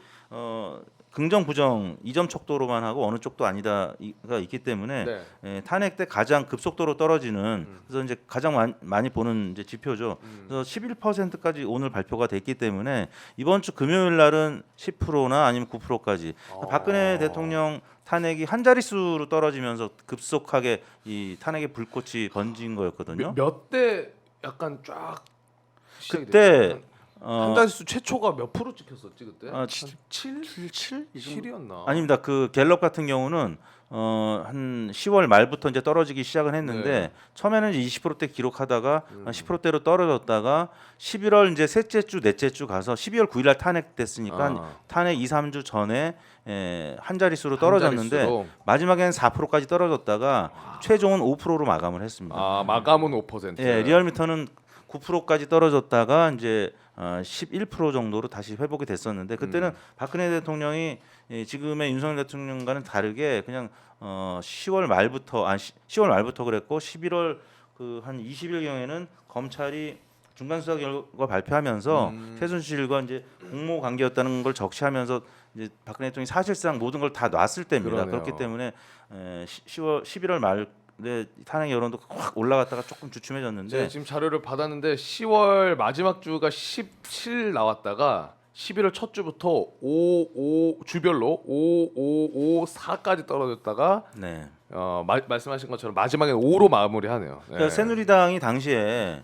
긍정 부정 이점 척도로만 하고 어느 쪽도 아니다가 있기 때문에 네. 탄핵 때 가장 급속도로 떨어지는 그래서 이제 가장 많이 보는 이제 지표죠. 그래서 11%까지 오늘 발표가 됐기 때문에 이번 주 금요일 날은 10%나 아니면 9%까지 박근혜 대통령 탄핵이 한 자릿수로 떨어지면서 급속하게 이 탄핵의 불꽃이 번진 거였거든요. 몇 대 약간 쫙 시작이 그때 됐어요? 한 자릿수 최초가 몇 프로 찍혔었지 그때? 7? 7이었나? 아닙니다. 그 갤럽 같은 경우는 한 10월 말부터 이제 떨어지기 시작은 했는데 네. 처음에는 이제 20%대 기록하다가 한 10%대로 떨어졌다가 11월 이제 셋째 주 넷째 주 가서 12월 9일 날 탄핵됐으니까 한 탄핵 2~3주 전에 한 자릿수로 떨어졌는데 자릿수로. 마지막에는 4%까지 떨어졌다가 최종은 5%로 마감을 했습니다. 마감은 5%. 예, 리얼미터는 9%까지 떨어졌다가 이제 11% 정도로 다시 회복이 됐었는데 그때는 박근혜 대통령이 지금의 윤석열 대통령과는 다르게 그냥 10월 말부터 그랬고 11월 그 한 20일 경에는 검찰이 중간 수사 결과 발표하면서 최순실과 이제 공모 관계였다는 걸 적시하면서 이제 박근혜 대통령이 사실상 모든 걸 다 놨을 때입니다. 그러네요. 그렇기 때문에 11월 말 탄핵 여론도 확 올라갔다가 조금 주춤해졌는데 네, 지금 자료를 받았는데 10월 마지막 주가 17 나왔다가 11월 첫 주부터 5 주별로 5, 4까지 떨어졌다가 네. 말씀하신 것처럼 마지막에 5로 마무리하네요. 네. 그러니까 새누리당이 당시에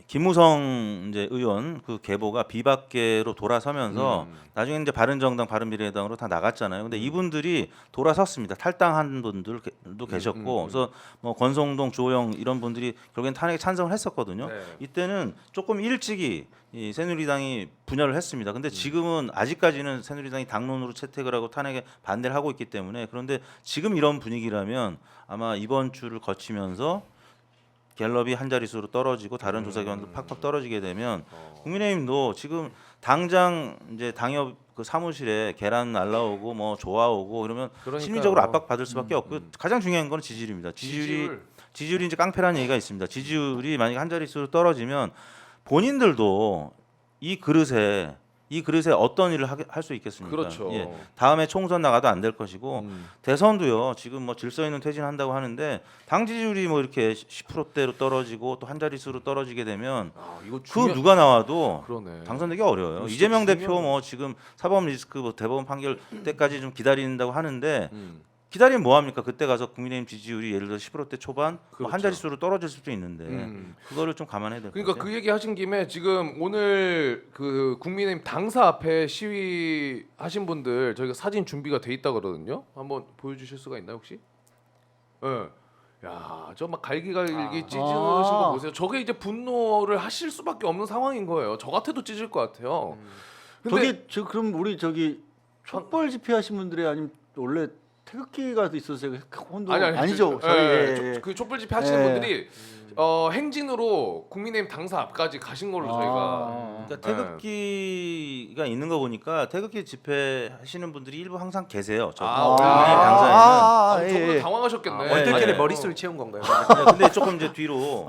김무성 이제 의원 그 계보가 비박계로 돌아서면서 나중에 이제 바른정당, 바른미래당으로 다 나갔잖아요. 근데 이분들이 돌아섰습니다. 탈당한 분들도 계셨고, 그래서 뭐 권성동, 주호영 이런 분들이 결국엔 탄핵에 찬성을 했었거든요. 네. 이때는 조금 일찍이 이 새누리당이 분열을 했습니다. 근데 지금은 아직까지는 새누리당이 당론으로 채택을 하고 탄핵에 반대를 하고 있기 때문에 그런데 지금 이런 분위기라면 아마 이번 주를 거치면서 갤럽이 한 자릿수로 떨어지고 다른 조사 기관도 팍팍 떨어지게 되면 국민의힘도 지금 당장 이제 당협 그 사무실에 계란 날라오고 뭐 좋아오고 이러면 그러니까요. 심리적으로 압박받을 수밖에 없고요. 가장 중요한 건 지지율입니다. 지지율이 이제 깡패라는 얘기가 있습니다. 지지율이 만약에 한 자릿수로 떨어지면 본인들도 이 그릇에 이 그릇에 어떤 일을 할 수 있겠습니까? 그렇죠. 예. 다음에 총선 나가도 안 될 것이고 음. 대선도요. 지금 뭐 질서 있는 퇴진한다고 하는데 당 지지율이 뭐 이렇게 10%대로 떨어지고 또 한 자릿수로 떨어지게 되면 이거 그 누가 나와도 그러네. 당선되기 어려워요. 진짜 이재명 대표 중요한- 뭐 지금 사법 리스크 뭐 대법원 판결 때까지 좀 기다린다고 하는데 음. 기다리면 뭐 합니까? 그때 가서 국민의힘 지지율이 예를 들어 10%대 초반 그렇죠. 한 자릿수로 떨어질 수도 있는데 음. 그거를 좀 감안해야 될 것 그러니까 같아요. 그 얘기 하신 김에 지금 오늘 그 국민의힘 당사 앞에 시위하신 분들 저희가 사진 준비가 돼 있다 그러거든요. 한번 보여주실 수가 있나요 혹시? 예. 야, 저 막 갈기갈기 찢으신 거 보세요. 저게 이제 분노를 하실 수밖에 없는 상황인 거예요. 저 같아도 찢을 것 같아요. 근데 그럼 우리 저기 촛불 집회하신 분들이 아니면 원래 태극기가 있었어요. 혼돈 아니죠. 저희 예, 예. 그 촛불 집회 하시는 예. 분들이 행진으로 국민의힘 당사 앞까지 가신 걸로 저희가 그러니까 태극기가 있는 거 보니까 태극기 집회 하시는 분들이 일부 항상 계세요. 저 국민의힘 당사에는. 저분들 예. 당황하셨겠네. 얼떨결에 네. 머릿수를 채운 건가요? 근데 조금 이제 뒤로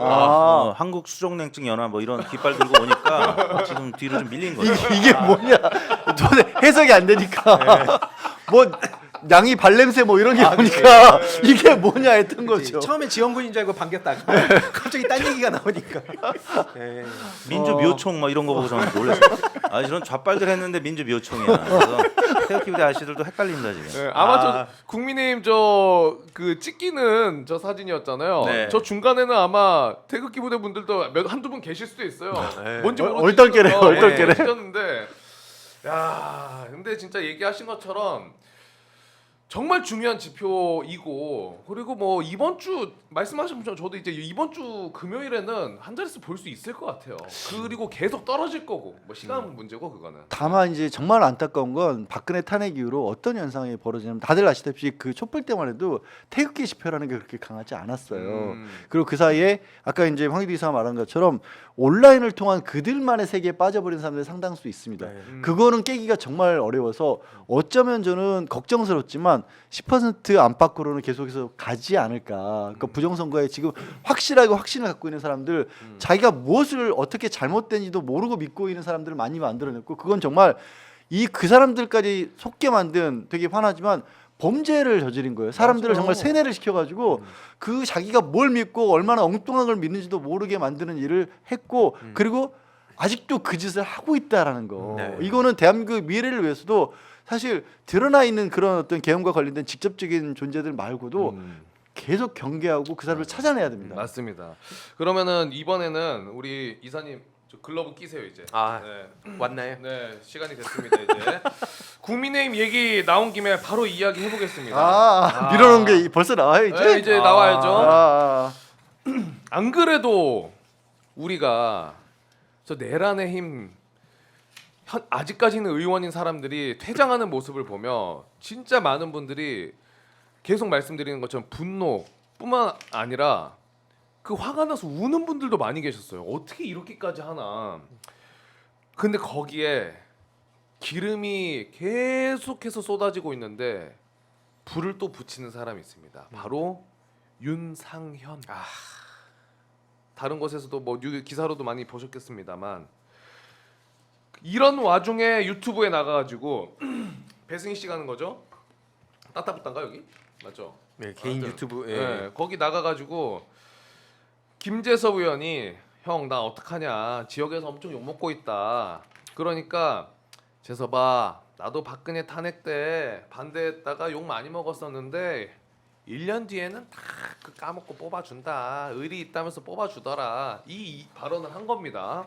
한국 수족냉증 연합 뭐 이런 깃발 들고 오니까 지금 뒤로 좀 밀린 거예요. 이게 뭐냐? 도대체 해석이 안 되니까 뭐 양이 발냄새 뭐 이런 게 보니까 이게 뭐냐 했던 거죠. 처음에 지원군인 줄 알고 반겼다가 갑자기 딴 얘기가 나오니까. 예. 민주 묘총 뭐 이런 거 보고 저는 놀랐어요. 아 이런 좌빨들 했는데 민주 묘총이야. 그래서 태극기 부대 아저씨들도 헷갈린다 지금. 네, 아마 저 국민의힘 저 그 찍기는 저 사진이었잖아요. 네. 저 중간에는 아마 태극기 부대 분들도 한두 분 계실 수도 있어요. 뭔지 모르고 얼떨결에, 얼떨결에. 찍었는데 야, 근데 진짜 얘기하신 것처럼 정말 중요한 지표이고 그리고 뭐 이번 주 말씀하신 것처럼 저도 이제 이번 주 금요일에는 한 자릿수 볼 수 있을 것 같아요. 그리고 계속 떨어질 거고 뭐 시간 문제고 그거는. 다만 이제 정말 안타까운 건 박근혜 탄핵 이후로 어떤 현상이 벌어지냐면 다들 아시다시피 그 촛불 때만 해도 태극기 집회라는 게 그렇게 강하지 않았어요. 그리고 그 사이에 아까 이제 황희도 이사가 말한 것처럼 온라인을 통한 그들만의 세계에 빠져버린 사람들이 상당수 있습니다. 그거는 깨기가 정말 어려워서 어쩌면 저는 걱정스럽지만 10% 안팎으로는 계속해서 가지 않을까. 그러니까 부정선거에 지금 확실하게 확신을 갖고 있는 사람들, 자기가 무엇을 어떻게 잘못된지도 모르고 믿고 있는 사람들을 많이 만들어냈고, 그건 정말 그 사람들까지 속게 만든, 되게 화나지만 범죄를 저지른 거예요. 사람들을 정말 세뇌를 시켜가지고 그 자기가 뭘 믿고 얼마나 엉뚱한 걸 믿는지도 모르게 만드는 일을 했고, 그리고 아직도 그 짓을 하고 있다라는 거. 네. 이거는 대한민국의 미래를 위해서도 사실 드러나 있는 그런 어떤 계엄과 관련된 직접적인 존재들 말고도 계속 경계하고 그 사람을 찾아내야 됩니다. 맞습니다. 그러면은 이번에는 우리 이사님 저 글러브 끼세요 이제. 아, 네. 왔나요? 네, 시간이 됐습니다 이제. 국민의힘 얘기 나온 김에 바로 이야기 해보겠습니다. 밀어놓은 게 벌써 나와요 이제. 네, 이제 나와야죠. 아. 안 그래도 우리가 저 내란의 힘 아직까지는 의원인 사람들이 퇴장하는 모습을 보면 진짜 많은 분들이 계속 말씀드리는 것처럼 분노뿐만 아니라 그 화가 나서 우는 분들도 많이 계셨어요. 어떻게 이렇게까지 하나. 근데 거기에 기름이 계속해서 쏟아지고 있는데 불을 또 붙이는 사람이 있습니다. 바로 윤상현. 다른 곳에서도 뭐 기사로도 많이 보셨겠습니다만 이런 와중에 유튜브에 나가가지고 배승희 씨 가는 거죠? 따따붙단가 여기? 맞죠? 네, 개인 아무튼, 유튜브. 네, 거기 나가가지고 김재섭 의원이 형 나 어떡하냐 지역에서 엄청 욕 먹고 있다. 그러니까 재섭아 나도 박근혜 탄핵 때 반대했다가 욕 많이 먹었었는데 1년 뒤에는 다 그 까먹고 뽑아준다. 의리 있다면서 뽑아주더라. 이 발언을 한 겁니다.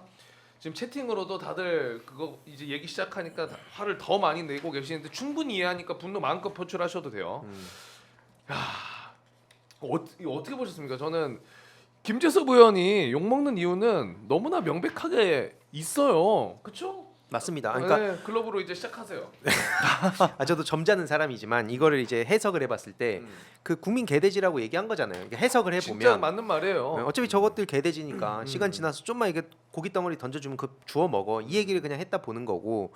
지금 채팅으로도 다들 그거 이제 얘기 시작하니까 화를 더 많이 내고 계시는데 충분히 이해하니까 분노 마음껏 표출하셔도 돼요. 야, 이거 어떻게 보셨습니까? 저는 김재섭 의원이 욕 먹는 이유는 너무나 명백하게 있어요. 그렇죠? 맞습니다. 그러니까 네, 글러브로 이제 시작하세요. 저도 점잖은 사람이지만 이거를 이제 해석을 해봤을 때 그 국민 개돼지라고 얘기한 거잖아요. 그러니까 해석을 해보면 진짜 맞는 말이에요. 어차피 저것들 개돼지니까 시간 지나서 좀만 이게 고기 덩어리 던져주면 그 주워 먹어 이 얘기를 그냥 했다 보는 거고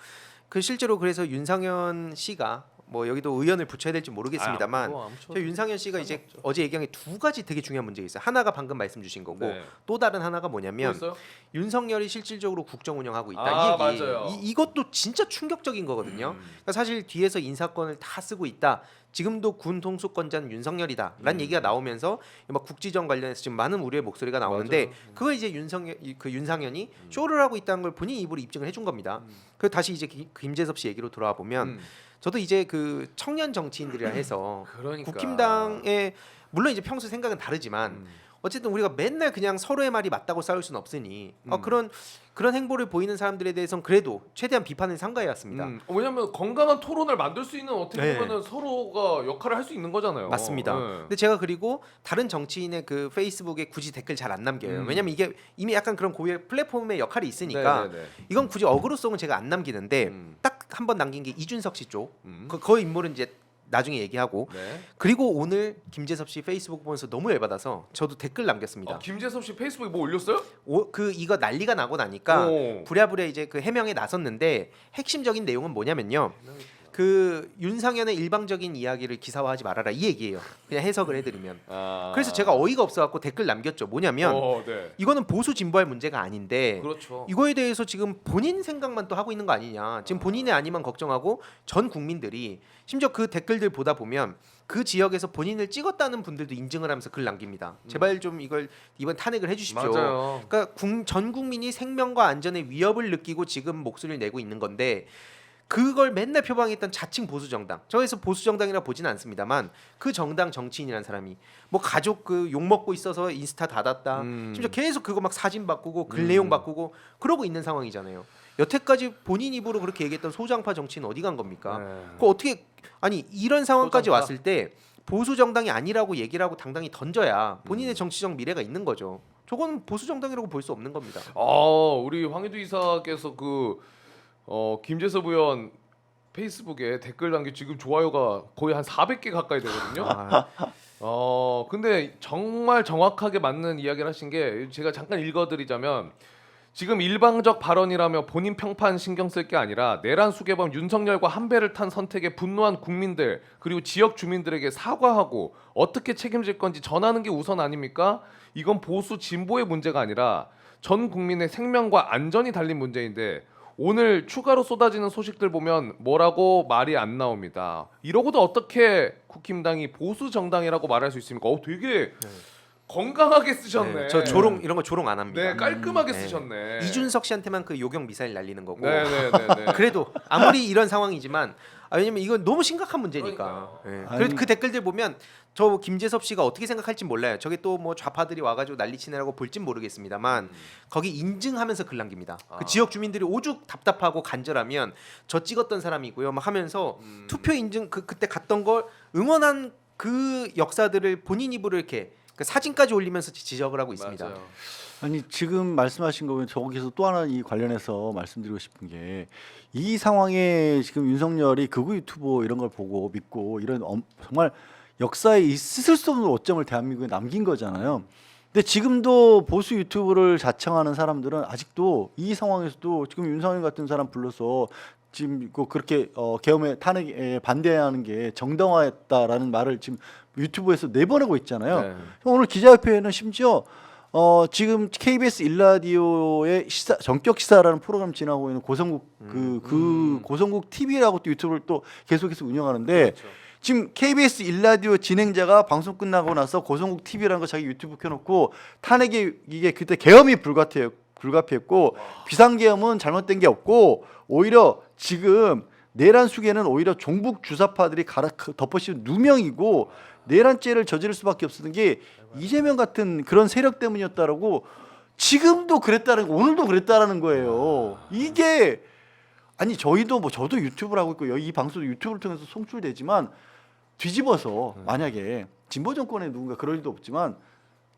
그 실제로 그래서 윤상현 씨가 뭐 여기도 의원을 붙여야 될지 모르겠습니다만 뭐 아무튼 저 윤상현 씨가 이제 어제 얘기한 게 두 가지 되게 중요한 문제가 있어요. 하나가 방금 말씀 주신 거고 네. 또 다른 하나가 뭐냐면 있어요? 윤석열이 실질적으로 국정 운영하고 있다 아, 이 얘기. 맞아요. 이것도 진짜 충격적인 거거든요. 그러니까 사실 뒤에서 인사권을 다 쓰고 있다. 지금도 군 통수권자는 윤석열이다라는 얘기가 나오면서 막 국지정 관련해서 지금 많은 우려의 목소리가 나오는데 맞아요. 그걸 이제 윤상현이 쇼를 하고 있다는 걸 본인 입으로 입증을 해준 겁니다. 그 다시 이제 김재섭 씨 얘기로 돌아와 보면 저도 이제 그 청년 정치인들이라 해서 그러니까. 국힘당의 물론 이제 평소 생각은 다르지만 어쨌든 우리가 맨날 그냥 서로의 말이 맞다고 싸울 수는 없으니 그런 행보를 보이는 사람들에 대해서는 그래도 최대한 비판을 삼가해 왔습니다. 왜냐면 건강한 토론을 만들 수 있는 어떻게 네. 보면은 서로가 역할을 할 수 있는 거잖아요. 맞습니다. 네. 근데 제가 그리고 다른 정치인의 그 페이스북에 굳이 댓글 잘 안 남겨요. 왜냐면 이게 이미 약간 그런 고유의 플랫폼의 역할이 있으니까 네네네. 이건 굳이 어그로송은 제가 안 남기는데 딱 한 번 남긴 게 이준석 씨 쪽. 그 인물은 이제 나중에 얘기하고 네. 그리고 오늘 김재섭 씨 페이스북 보면서 너무 열받아서 저도 댓글 남겼습니다. 김재섭 씨 페이스북에 뭐 올렸어요? 이거 난리가 나고 나니까 오. 부랴부랴 이제 그 해명에 나섰는데 핵심적인 내용은 뭐냐면요. 그 윤상현의 일방적인 이야기를 기사화하지 말아라 이 얘기예요. 그냥 해석을 해드리면. 아. 그래서 제가 어이가 없어갖고 댓글 남겼죠. 뭐냐면 네. 이거는 보수 진보할 문제가 아닌데 그렇죠. 이거에 대해서 지금 본인 생각만 또 하고 있는 거 아니냐. 지금 본인의 아니만 걱정하고 전 국민들이 심지어 그 댓글들 보다 보면 그 지역에서 본인을 찍었다는 분들도 인증을 하면서 글 남깁니다. 제발 좀 이걸 이번 탄핵을 해주십시오. 맞아요. 그러니까 전 국민이 생명과 안전의 위협을 느끼고 지금 목소리를 내고 있는 건데 그걸 맨날 표방했던 자칭 보수 정당. 저에서 보수 정당이라 보지는 않습니다만 그 정당 정치인이라는 사람이 뭐 가족 그 욕 먹고 있어서 인스타 닫았다. 심지어 계속 그거 막 사진 바꾸고 글 내용 바꾸고 그러고 있는 상황이잖아요. 여태까지 본인 입으로 그렇게 얘기했던 소장파 정치인 어디 간 겁니까? 네. 그 어떻게 아니 이런 상황까지 소장파? 왔을 때 보수 정당이 아니라고 얘기를 하고 당당히 던져야 본인의 정치적 미래가 있는 거죠. 저거는 보수 정당이라고 볼 수 없는 겁니다. 우리 황희두 이사께서 김재섭 의원 페이스북에 댓글 남기 지금 좋아요가 거의 한 400개 가까이 되거든요. 근데 정말 정확하게 맞는 이야기를 하신 게 제가 잠깐 읽어드리자면 지금 일방적 발언이라며 본인 평판 신경 쓸 게 아니라 내란 수개범 윤석열과 한 배를 탄 선택에 분노한 국민들 그리고 지역 주민들에게 사과하고 어떻게 책임질 건지 전하는 게 우선 아닙니까? 이건 보수 진보의 문제가 아니라 전 국민의 생명과 안전이 달린 문제인데 오늘 추가로 쏟아지는 소식들 보면 뭐라고 말이 안 나옵니다. 이러고도 어떻게 국힘당이 보수 정당이라고 말할 수 있습니까? 되게 건강하게 쓰셨네. 네, 저 조롱 이런 거 조롱 안 합니다. 네, 깔끔하게 네. 쓰셨네. 이준석 씨한테만 그 요격 미사일 날리는 거고. 네네네. 그래도 아무리 이런 상황이지만 왜냐면 이건 너무 심각한 문제니까. 네. 아니- 그 댓글들 보면 저 김재섭 씨가 어떻게 생각할지 몰라요. 저게 또 뭐 좌파들이 와가지고 난리치느라고 볼진 모르겠습니다만 거기 인증하면서 글 남깁니다. 그 지역 주민들이 오죽 답답하고 간절하면 저 찍었던 사람이고요. 막 하면서 투표 인증 그때 갔던 걸 응원한 그 역사들을 본인 입으로 이렇게 그 사진까지 올리면서 지적을 하고 있습니다. 맞아요. 아니 지금 말씀하신 거 보면 저기서 또 하나 이 관련해서 말씀드리고 싶은 게 이 상황에 지금 윤석열이 극우 유튜버 이런 걸 보고 믿고 이런 정말 역사에 있을 수 없는 오점을 대한민국에 남긴 거잖아요. 근데 지금도 보수 유튜브를 자청하는 사람들은 아직도 이 상황에서도 지금 윤석열 같은 사람 불러서 지금 그렇게 계엄에 탄핵에 반대하는 게 정당화했다라는 말을 지금 유튜브에서 내보내고 있잖아요. 네. 오늘 기자협회는 심지어 지금 KBS 일라디오의 전격 시사라는 프로그램 진행하고 있는 고성국 고성국 TV라고 또 유튜브를 또 계속해서 운영하는데 지금 KBS 일라디오 진행자가 방송 끝나고 나서 고성국 TV라는 거 자기 유튜브 켜놓고 탄핵이 이게 그때 계엄이 불가피했고 비상계엄은 잘못된 게 없고 오히려 지금 내란 수계는 오히려 종북 주사파들이 덮어씌운 누명이고 내란죄를 저지를 수밖에 없었던 게 이재명 같은 그런 세력 때문이었다라고 지금도 그랬다는 오늘도 그랬다라는 거예요. 이게 아니 저희도 저도 유튜브를 하고 있고 이 방송도 유튜브를 통해서 송출되지만 뒤집어서 만약에 진보 정권에 누군가 그럴 일도 없지만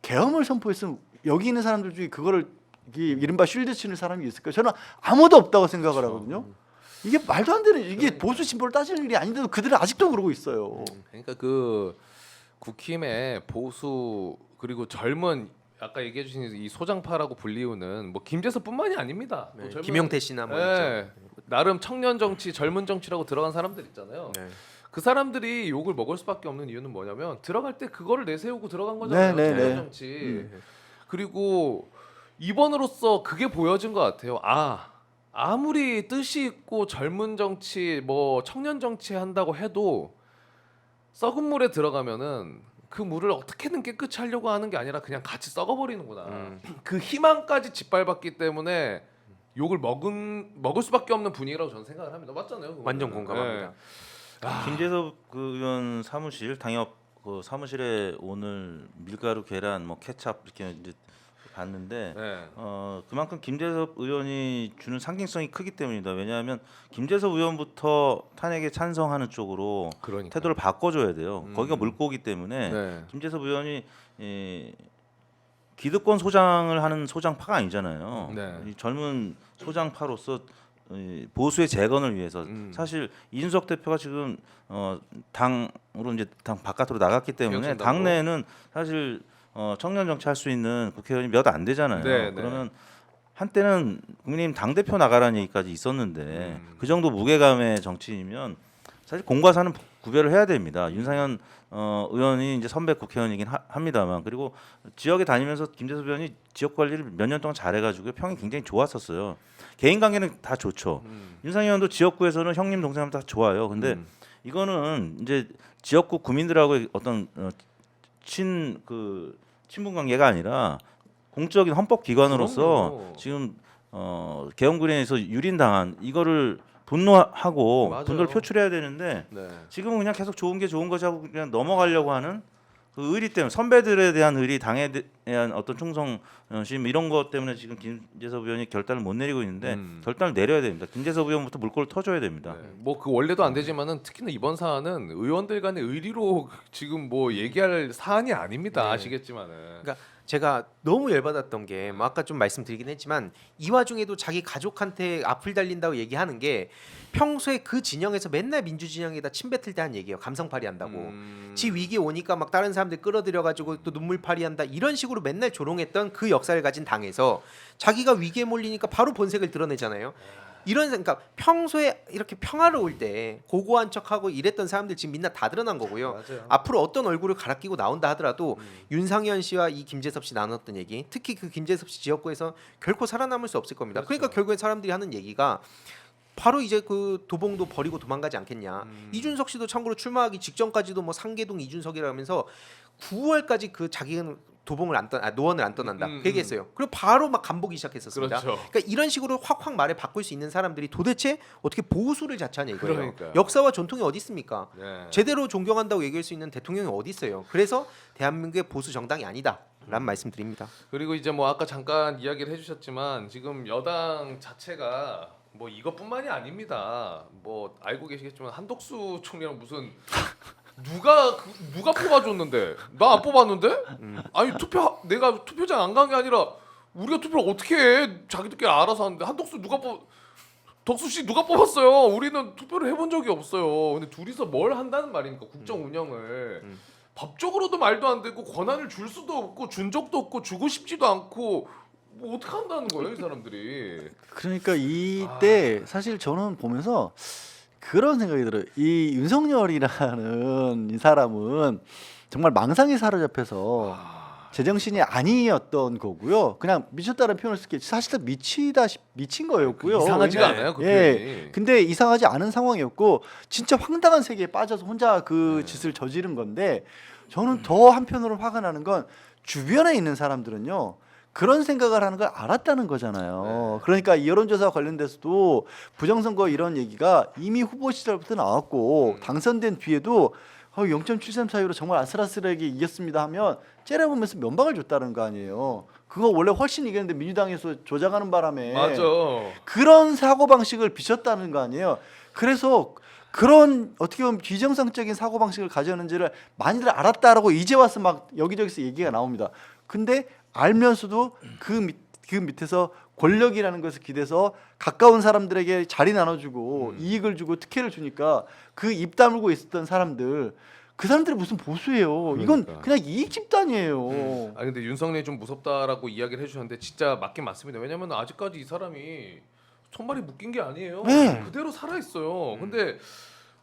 계엄을 선포했으면 여기 있는 사람들 중에 그거를 이른바 쉴드 치는 사람이 있을까요? 저는 아무도 없다고 생각을 하거든요. 이게 말도 안 되는 이게 보수 진보를 따질 일이 아닌데도 그들은 아직도 그러고 있어요. 그러니까 그 국힘의 보수 그리고 젊은 아까 얘기해 주신 이 소장파라고 불리우는 뭐 김재섭뿐만이 아닙니다. 또 젊은- 김용태 씨나 뭐 네. 나름 청년 정치, 젊은 정치라고 들어간 사람들 있잖아요. 있죠. 네. 그 사람들이 욕을 먹을 수밖에 없는 이유는 뭐냐면 들어갈 때 그거를 내세우고 들어간 거잖아요. 네, 네, 청년 네. 정치. 그리고 이번으로써 그게 보여진 것 같아요. 아무리 뜻이 있고 젊은 정치, 뭐 청년 정치 한다고 해도 썩은 물에 들어가면은 그 물을 어떻게든 깨끗이 하려고 하는 게 아니라 그냥 같이 썩어버리는구나. 그 희망까지 짓밟았기 때문에 욕을 먹을 수밖에 없는 분위기라고 저는 생각을 합니다. 맞잖아요. 그거는. 완전 공감합니다. 김재섭 그 의원 사무실 당협 그 사무실에 오늘 밀가루, 계란, 뭐 케찹 이렇게 이제 봤는데 네. 그만큼 김재섭 의원이 주는 상징성이 크기 때문이다. 왜냐하면 김재섭 의원부터 탄핵에 찬성하는 쪽으로 그러니까. 태도를 바꿔줘야 돼요. 거기가 물고기 때문에 네. 김재섭 의원이 기득권 소장을 하는 소장파가 아니잖아요. 네. 이 젊은 소장파로서 보수의 재건을 위해서 사실 이준석 대표가 지금 당으로 이제 당 바깥으로 나갔기 때문에 비워진다고? 당내에는 사실 청년 정치할 수 있는 국회의원이 몇 안 되잖아요. 네, 네. 그러면 한때는 국민의힘 당 대표 나가라는 얘기까지 있었는데 그 정도 무게감의 정치인이면 사실 공과 사는 구별을 해야 됩니다. 윤상현 의원이 이제 선배 국회의원이긴 합니다만 그리고 지역에 다니면서 김재섭 의원이 지역 관리를 몇 년 동안 잘해가지고 평이 굉장히 좋았었어요. 개인 관계는 다 좋죠. 윤상현 의원도 지역구에서는 형님 동생하면 다 좋아요. 근데 이거는 이제 지역구 구민들하고 어떤 친분 관계가 아니라 공적인 헌법 기관으로서 그럼요. 지금 개헌군에서 유린당한 이거를 분노하고 맞아요. 분노를 표출해야 되는데 네. 지금은 그냥 계속 좋은 게 좋은 거지 하고 그냥 넘어가려고 하는 그 의리 때문에 선배들에 대한 의리, 당에 대한 어떤 충성심 이런 것 때문에 지금 김재섭 의원이 결단을 못 내리고 있는데 결단을 내려야 됩니다. 김재섭 의원부터 물꼬를 터줘야 됩니다. 뭐 그 원래도 안 되지만은 특히나 이번 사안은 의원들 간의 의리로 지금 뭐 얘기할 사안이 아닙니다. 아시겠지만은. 그러니까 제가 너무 열받았던 게 뭐 아까 좀 말씀드리긴 했지만 이 와중에도 자기 가족한테 악플 달린다고 얘기하는 게 평소에 그 진영에서 맨날 민주 진영에다 침뱉을 때 한 얘기예요. 감성팔이 한다고. 지 위기 오니까 막 다른 사람들 끌어들여 가지고 또 눈물팔이 한다. 이런 식으로 맨날 조롱했던 그 역사를 가진 당에서 자기가 위기에 몰리니까 바로 본색을 드러내잖아요. 이런 그러니까 평소에 이렇게 평화로울 때 고고한 척하고 이랬던 사람들 지금 민낯 다 드러난 거고요. 맞아요. 앞으로 어떤 얼굴을 갈아 끼고 나온다 하더라도 윤상현 씨와 이 김재섭 씨 나눴던 얘기, 특히 그 김재섭 씨 지역구에서 결코 살아남을 수 없을 겁니다. 그러니까 결국엔 사람들이 하는 얘기가 바로 이제 그 도봉도 버리고 도망가지 않겠냐. 이준석 씨도 참고로 출마하기 직전까지도 뭐 상계동 이준석이라면서 9월까지 그 자기는 도봉을 노원을 안 떠난다 그 얘기했어요. 그리고 바로 막 간보기 시작했었습니다. 그렇죠. 그러니까 이런 식으로 확확 말을 바꿀 수 있는 사람들이 도대체 어떻게 보수를 자처하냐 이거예요. 그러니까요. 역사와 전통이 어디 있습니까? 네. 제대로 존경한다고 얘기할 수 있는 대통령이 어디 있어요? 그래서 대한민국의 보수 정당이 아니다라는 말씀드립니다. 그리고 이제 뭐 아까 잠깐 이야기를 해주셨지만 지금 여당 자체가 뭐 이것뿐만이 아닙니다. 뭐 알고 계시겠지만 한덕수 총리랑 무슨 누가 뽑아줬는데 나 안 뽑았는데? 아니 내가 투표장 안 간 게 아니라 우리가 투표를 어떻게 해? 자기들끼리 알아서 하는데 덕수 씨 누가 뽑았어요? 우리는 투표를 해본 적이 없어요. 근데 둘이서 뭘 한다는 말입니까? 국정 운영을 법적으로도 말도 안 되고 권한을 줄 수도 없고 준 적도 없고 주고 싶지도 않고 뭐 어떻게 한다는 거예요, 이 사람들이? 그러니까 이때 사실 저는 보면서 그런 생각이 들어요. 이 윤석열이라는 이 사람은 정말 망상에 사로잡혀서 제정신이 아니었던 거고요. 그냥 미쳤다는 표현을 쓸게 사실은 미친 거였고요. 이상하지가 왜냐- 않아요, 그 예. 표현이. 근데 이상하지 않은 상황이었고 진짜 황당한 세계에 빠져서 혼자 그 짓을 저지른 건데 저는 더 한편으로 화가 나는 건 주변에 있는 사람들은요. 그런 생각을 하는 걸 알았다는 거잖아요. 그러니까 이 여론조사 관련돼서도 부정선거 이런 얘기가 이미 후보 시절부터 나왔고 당선된 뒤에도 0.73 차이로 정말 아슬아슬하게 이겼습니다 하면 째려보면서 면박을 줬다는 거 아니에요. 그거 원래 훨씬 이겼는데 민주당에서 조작하는 바람에 맞아. 그런 사고방식을 비쳤다는 거 아니에요. 그래서 그런 어떻게 보면 비정상적인 사고방식을 가졌는지를 많이들 알았다라고 이제 와서 막 여기저기서 얘기가 나옵니다. 근데 알면서도 그 밑에서 권력이라는 것을 기대서 가까운 사람들에게 자리 나눠주고 이익을 주고 특혜를 주니까 그 입 다물고 있었던 사람들 그 사람들이 무슨 보수예요. 이건 그러니까. 그냥 이익 집단이에요. 아 근데 윤석열이 좀 무섭다라고 이야기를 해주셨는데 진짜 맞긴 맞습니다. 왜냐면 아직까지 이 사람이 손발이 묶인 게 아니에요. 네. 그대로 살아 있어요. 근데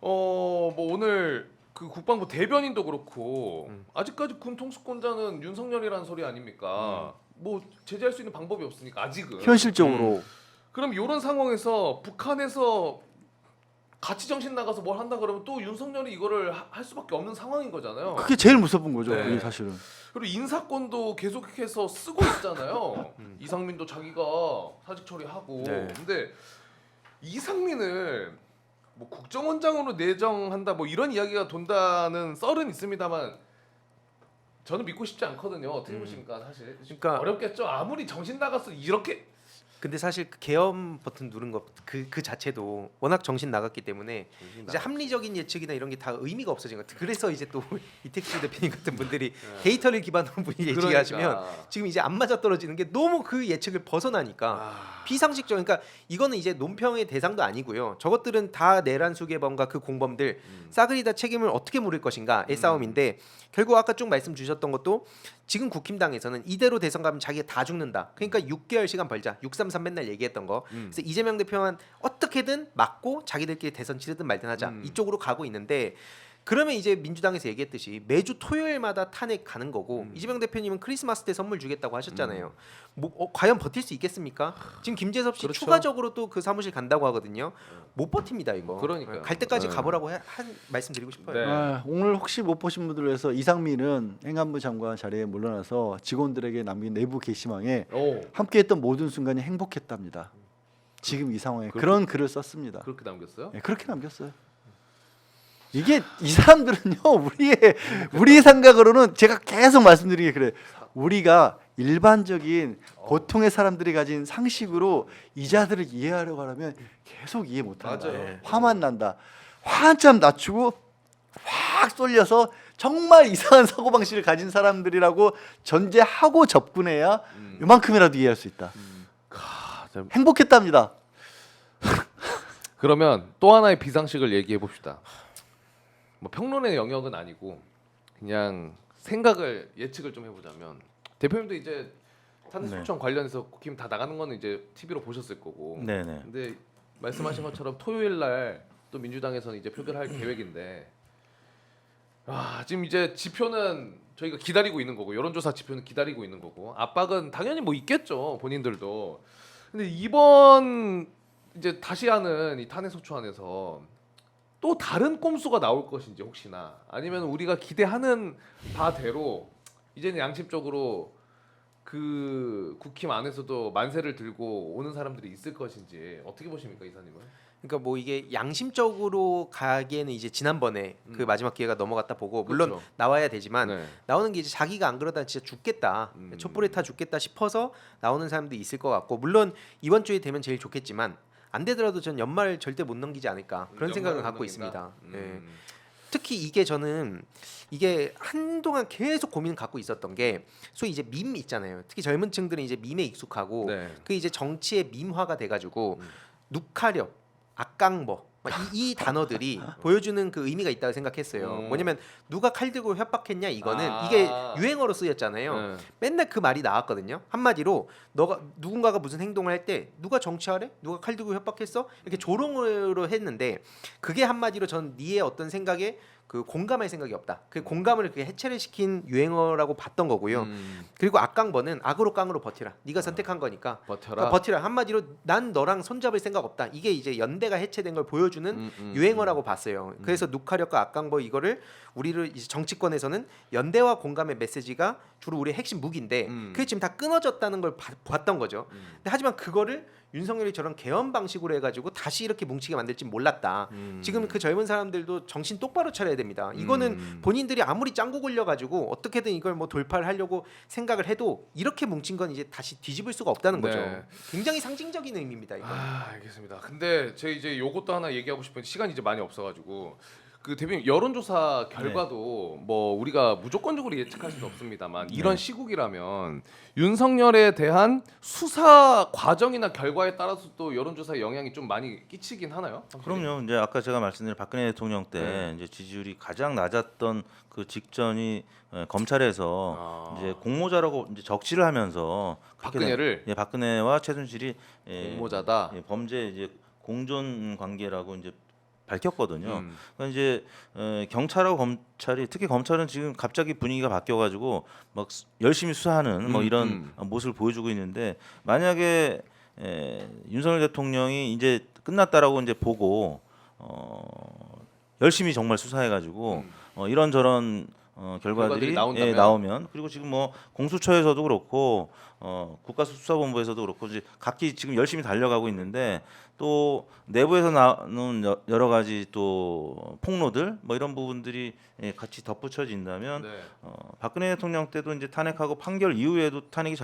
뭐 오늘 그 국방부 대변인도 그렇고 아직까지 군 통수권자는 윤석열이라는 소리 아닙니까? 뭐 제재할 수 있는 방법이 없으니까 아직은. 현실적으로 그럼 이런 상황에서 북한에서 같이 정신 나가서 뭘 한다 그러면 또 윤석열이 이거를 할 수밖에 없는 상황인 거잖아요. 그게 제일 무서운 거죠. 네. 그게 사실은. 그리고 인사권도 계속해서 쓰고 있잖아요. 이상민도 자기가 사직 처리하고. 네. 근데 이상민을 뭐 국정원장으로 내정한다 뭐 이런 이야기가 돈다는 썰은 있습니다만 저는 믿고 싶지 않거든요. 어떻게 보십니까, 사실? 그러니까 어렵겠죠. 아무리 정신 나갔어 이렇게. 근데 사실 그 계엄 버튼 누른 것 그 자체도 워낙 정신 나갔기 때문에 이제 합리적인 예측이나 이런 게 다 의미가 없어진 것 같아요. 그래서 이제 또 이택수 대표님 같은 분들이 데이터를 기반으로 예측하시면 그러니까. 지금 이제 안 맞아 떨어지는 게 너무 그 예측을 벗어나니까 비상식적. 그러니까 이거는 이제 논평의 대상도 아니고요. 저것들은 다 내란 수개범과 그 공범들 싸그리 다 책임을 어떻게 물을 것인가의 싸움인데 결국 아까 쭉 말씀 주셨던 것도 지금 국힘당에서는 이대로 대선 가면 자기가 다 죽는다. 그러니까 6개월 시간 벌자. 633 맨날 얘기했던 거. 그래서 이재명 대표만 어떻게든 막고 자기들끼리 대선 치르든 말든 하자. 이쪽으로 가고 있는데 그러면 이제 민주당에서 얘기했듯이 매주 토요일마다 탄핵 가는 거고 이재명 대표님은 크리스마스 때 선물 주겠다고 하셨잖아요. 뭐 과연 버틸 수 있겠습니까? 지금 김재섭 씨 그렇죠. 추가적으로 또 그 사무실 간다고 하거든요. 못 버팁니다 이거. 그러니까요. 갈 때까지 네. 가보라고 한 말씀드리고 싶어요. 네. 오늘 혹시 못 보신 분들을 위해서 이상민은 행안부 장관 자리에 물러나서 직원들에게 남긴 내부 게시망에 오, 함께했던 모든 순간이 행복했답니다. 지금 이 상황에 그런 글을 썼습니다. 그렇게 남겼어요? 네, 그렇게 남겼어요. 이게 이 사람들은요 우리의 생각으로는 제가 계속 말씀드리게 그래. 우리가 일반적인 보통의 사람들이 가진 상식으로 이자들을 이해하려고 하면 계속 이해 못한다. 맞아요. 화만 난다. 한참 낮추고 확 쏠려서 정말 이상한 사고방식을 가진 사람들이라고 전제하고 접근해야 이만큼이라도 이해할 수 있다. 참. 행복했답니다. 그러면 또 하나의 비상식을 얘기해 봅시다. 뭐 평론의 영역은 아니고 그냥 생각을 예측을 좀 해보자면 대표님도 이제 탄핵소추안 관련해서 국힘 다 나가는 거는 이제 TV로 보셨을 거고. 네네. 근데 말씀하신 것처럼 토요일 날 또 민주당에서는 이제 표결할 계획인데 지금 이제 지표는 저희가 기다리고 있는 거고 여론조사 지표는 기다리고 있는 거고 압박은 당연히 뭐 있겠죠 본인들도. 근데 이번 이제 다시 하는 이 탄핵소추안에서 또 다른 꼼수가 나올 것인지 혹시나 아니면 우리가 기대하는 바대로 이제는 양심적으로 그 국힘 안에서도 만세를 들고 오는 사람들이 있을 것인지 어떻게 보십니까, 이사님은? 그러니까 뭐 이게 양심적으로 가기에는 이제 지난번에 그 마지막 기회가 넘어갔다 보고 물론 그렇죠. 나와야 되지만 네. 나오는 게 이제 자기가 안 그러다 진짜 죽겠다 촛불에 타 죽겠다 싶어서 나오는 사람도 있을 것 같고 물론 이번 주에 되면 제일 좋겠지만 안 되더라도 전 연말 절대 못 넘기지 않을까 그런 생각을 갖고 있습니다. 예. 특히 이게 저는 이게 한동안 계속 고민을 갖고 있었던 게 소위 이제 밈 있잖아요. 특히 젊은 층들은 이제 밈에 익숙하고 네. 그 이제 정치의 밈화가 돼가지고 누카력, 악강버 이 단어들이 보여주는 그 의미가 있다고 생각했어요. 뭐냐면 누가 칼 들고 협박했냐 이거는 이게 유행어로 쓰였잖아요. 네. 맨날 그 말이 나왔거든요. 한마디로 너가 누군가가 무슨 행동을 할 때 누가 정치하래? 누가 칼 들고 협박했어? 이렇게 조롱으로 했는데 그게 한마디로 전 니의 어떤 생각에 그 공감할 생각이 없다. 그 공감을 그렇게 해체를 시킨 유행어라고 봤던 거고요. 그리고 악강버는 악으로 깡으로 버티라. 네가 선택한 거니까 버텨라. 버티라. 한마디로 난 너랑 손잡을 생각 없다. 이게 이제 연대가 해체된 걸 보여주는 유행어라고 봤어요. 그래서 누카력과 악강버 이거를 우리를 이제 정치권에서는 연대와 공감의 메시지가 주로 우리의 핵심 무기인데 그게 지금 다 끊어졌다는 걸 봤던 거죠. 근데 하지만 그거를 윤석열이 저런 개헌 방식으로 해가지고 다시 이렇게 뭉치게 만들지 몰랐다. 지금 그 젊은 사람들도 정신 똑바로 차려야 됩니다. 이거는 본인들이 아무리 짱구 굴려가지고 어떻게든 이걸 뭐 돌파를 하려고 생각을 해도 이렇게 뭉친 건 이제 다시 뒤집을 수가 없다는 거죠. 네. 굉장히 상징적인 의미입니다. 이거. 알겠습니다. 근데 제 이제 요것도 하나 얘기하고 싶은데 시간이 이제 많이 없어가지고 그 대표님 여론조사 결과도 뭐 우리가 무조건적으로 예측할 수는 없습니다만 이런 시국이라면 윤석열에 대한 수사 과정이나 결과에 따라서 또 여론조사의 영향이 좀 많이 끼치긴 하나요? 그럼요. 이제 아까 제가 말씀드린 박근혜 대통령 때 이제 지지율이 가장 낮았던 그 직전이 검찰에서 이제 공모자라고 이제 적시를 하면서 박근혜를? 예, 박근혜와 최순실이 공모자다. 범죄 이제 공존 관계라고 이제 밝혔거든요. 그러니까 이제 경찰하고 검찰이 특히 검찰은 지금 갑자기 분위기가 바뀌어가지고 막 열심히 수사하는 뭐 이런 모습을 보여주고 있는데 만약에 윤석열 대통령이 이제 끝났다라고 이제 보고 열심히 정말 수사해가지고 이런저런 결과들이 나오면 그리고 지금 뭐 공수처에서도 그렇고 국가수사본부에서도 그렇고 이제 각기 지금 열심히 달려가고 있는데 또 내부에서 나오는 여러 가지 또 폭로들 뭐 이런 부분들이 같이 덧붙여진다면 박근혜 대통령 때도 이제 탄핵하고 판결 이후에도 탄핵이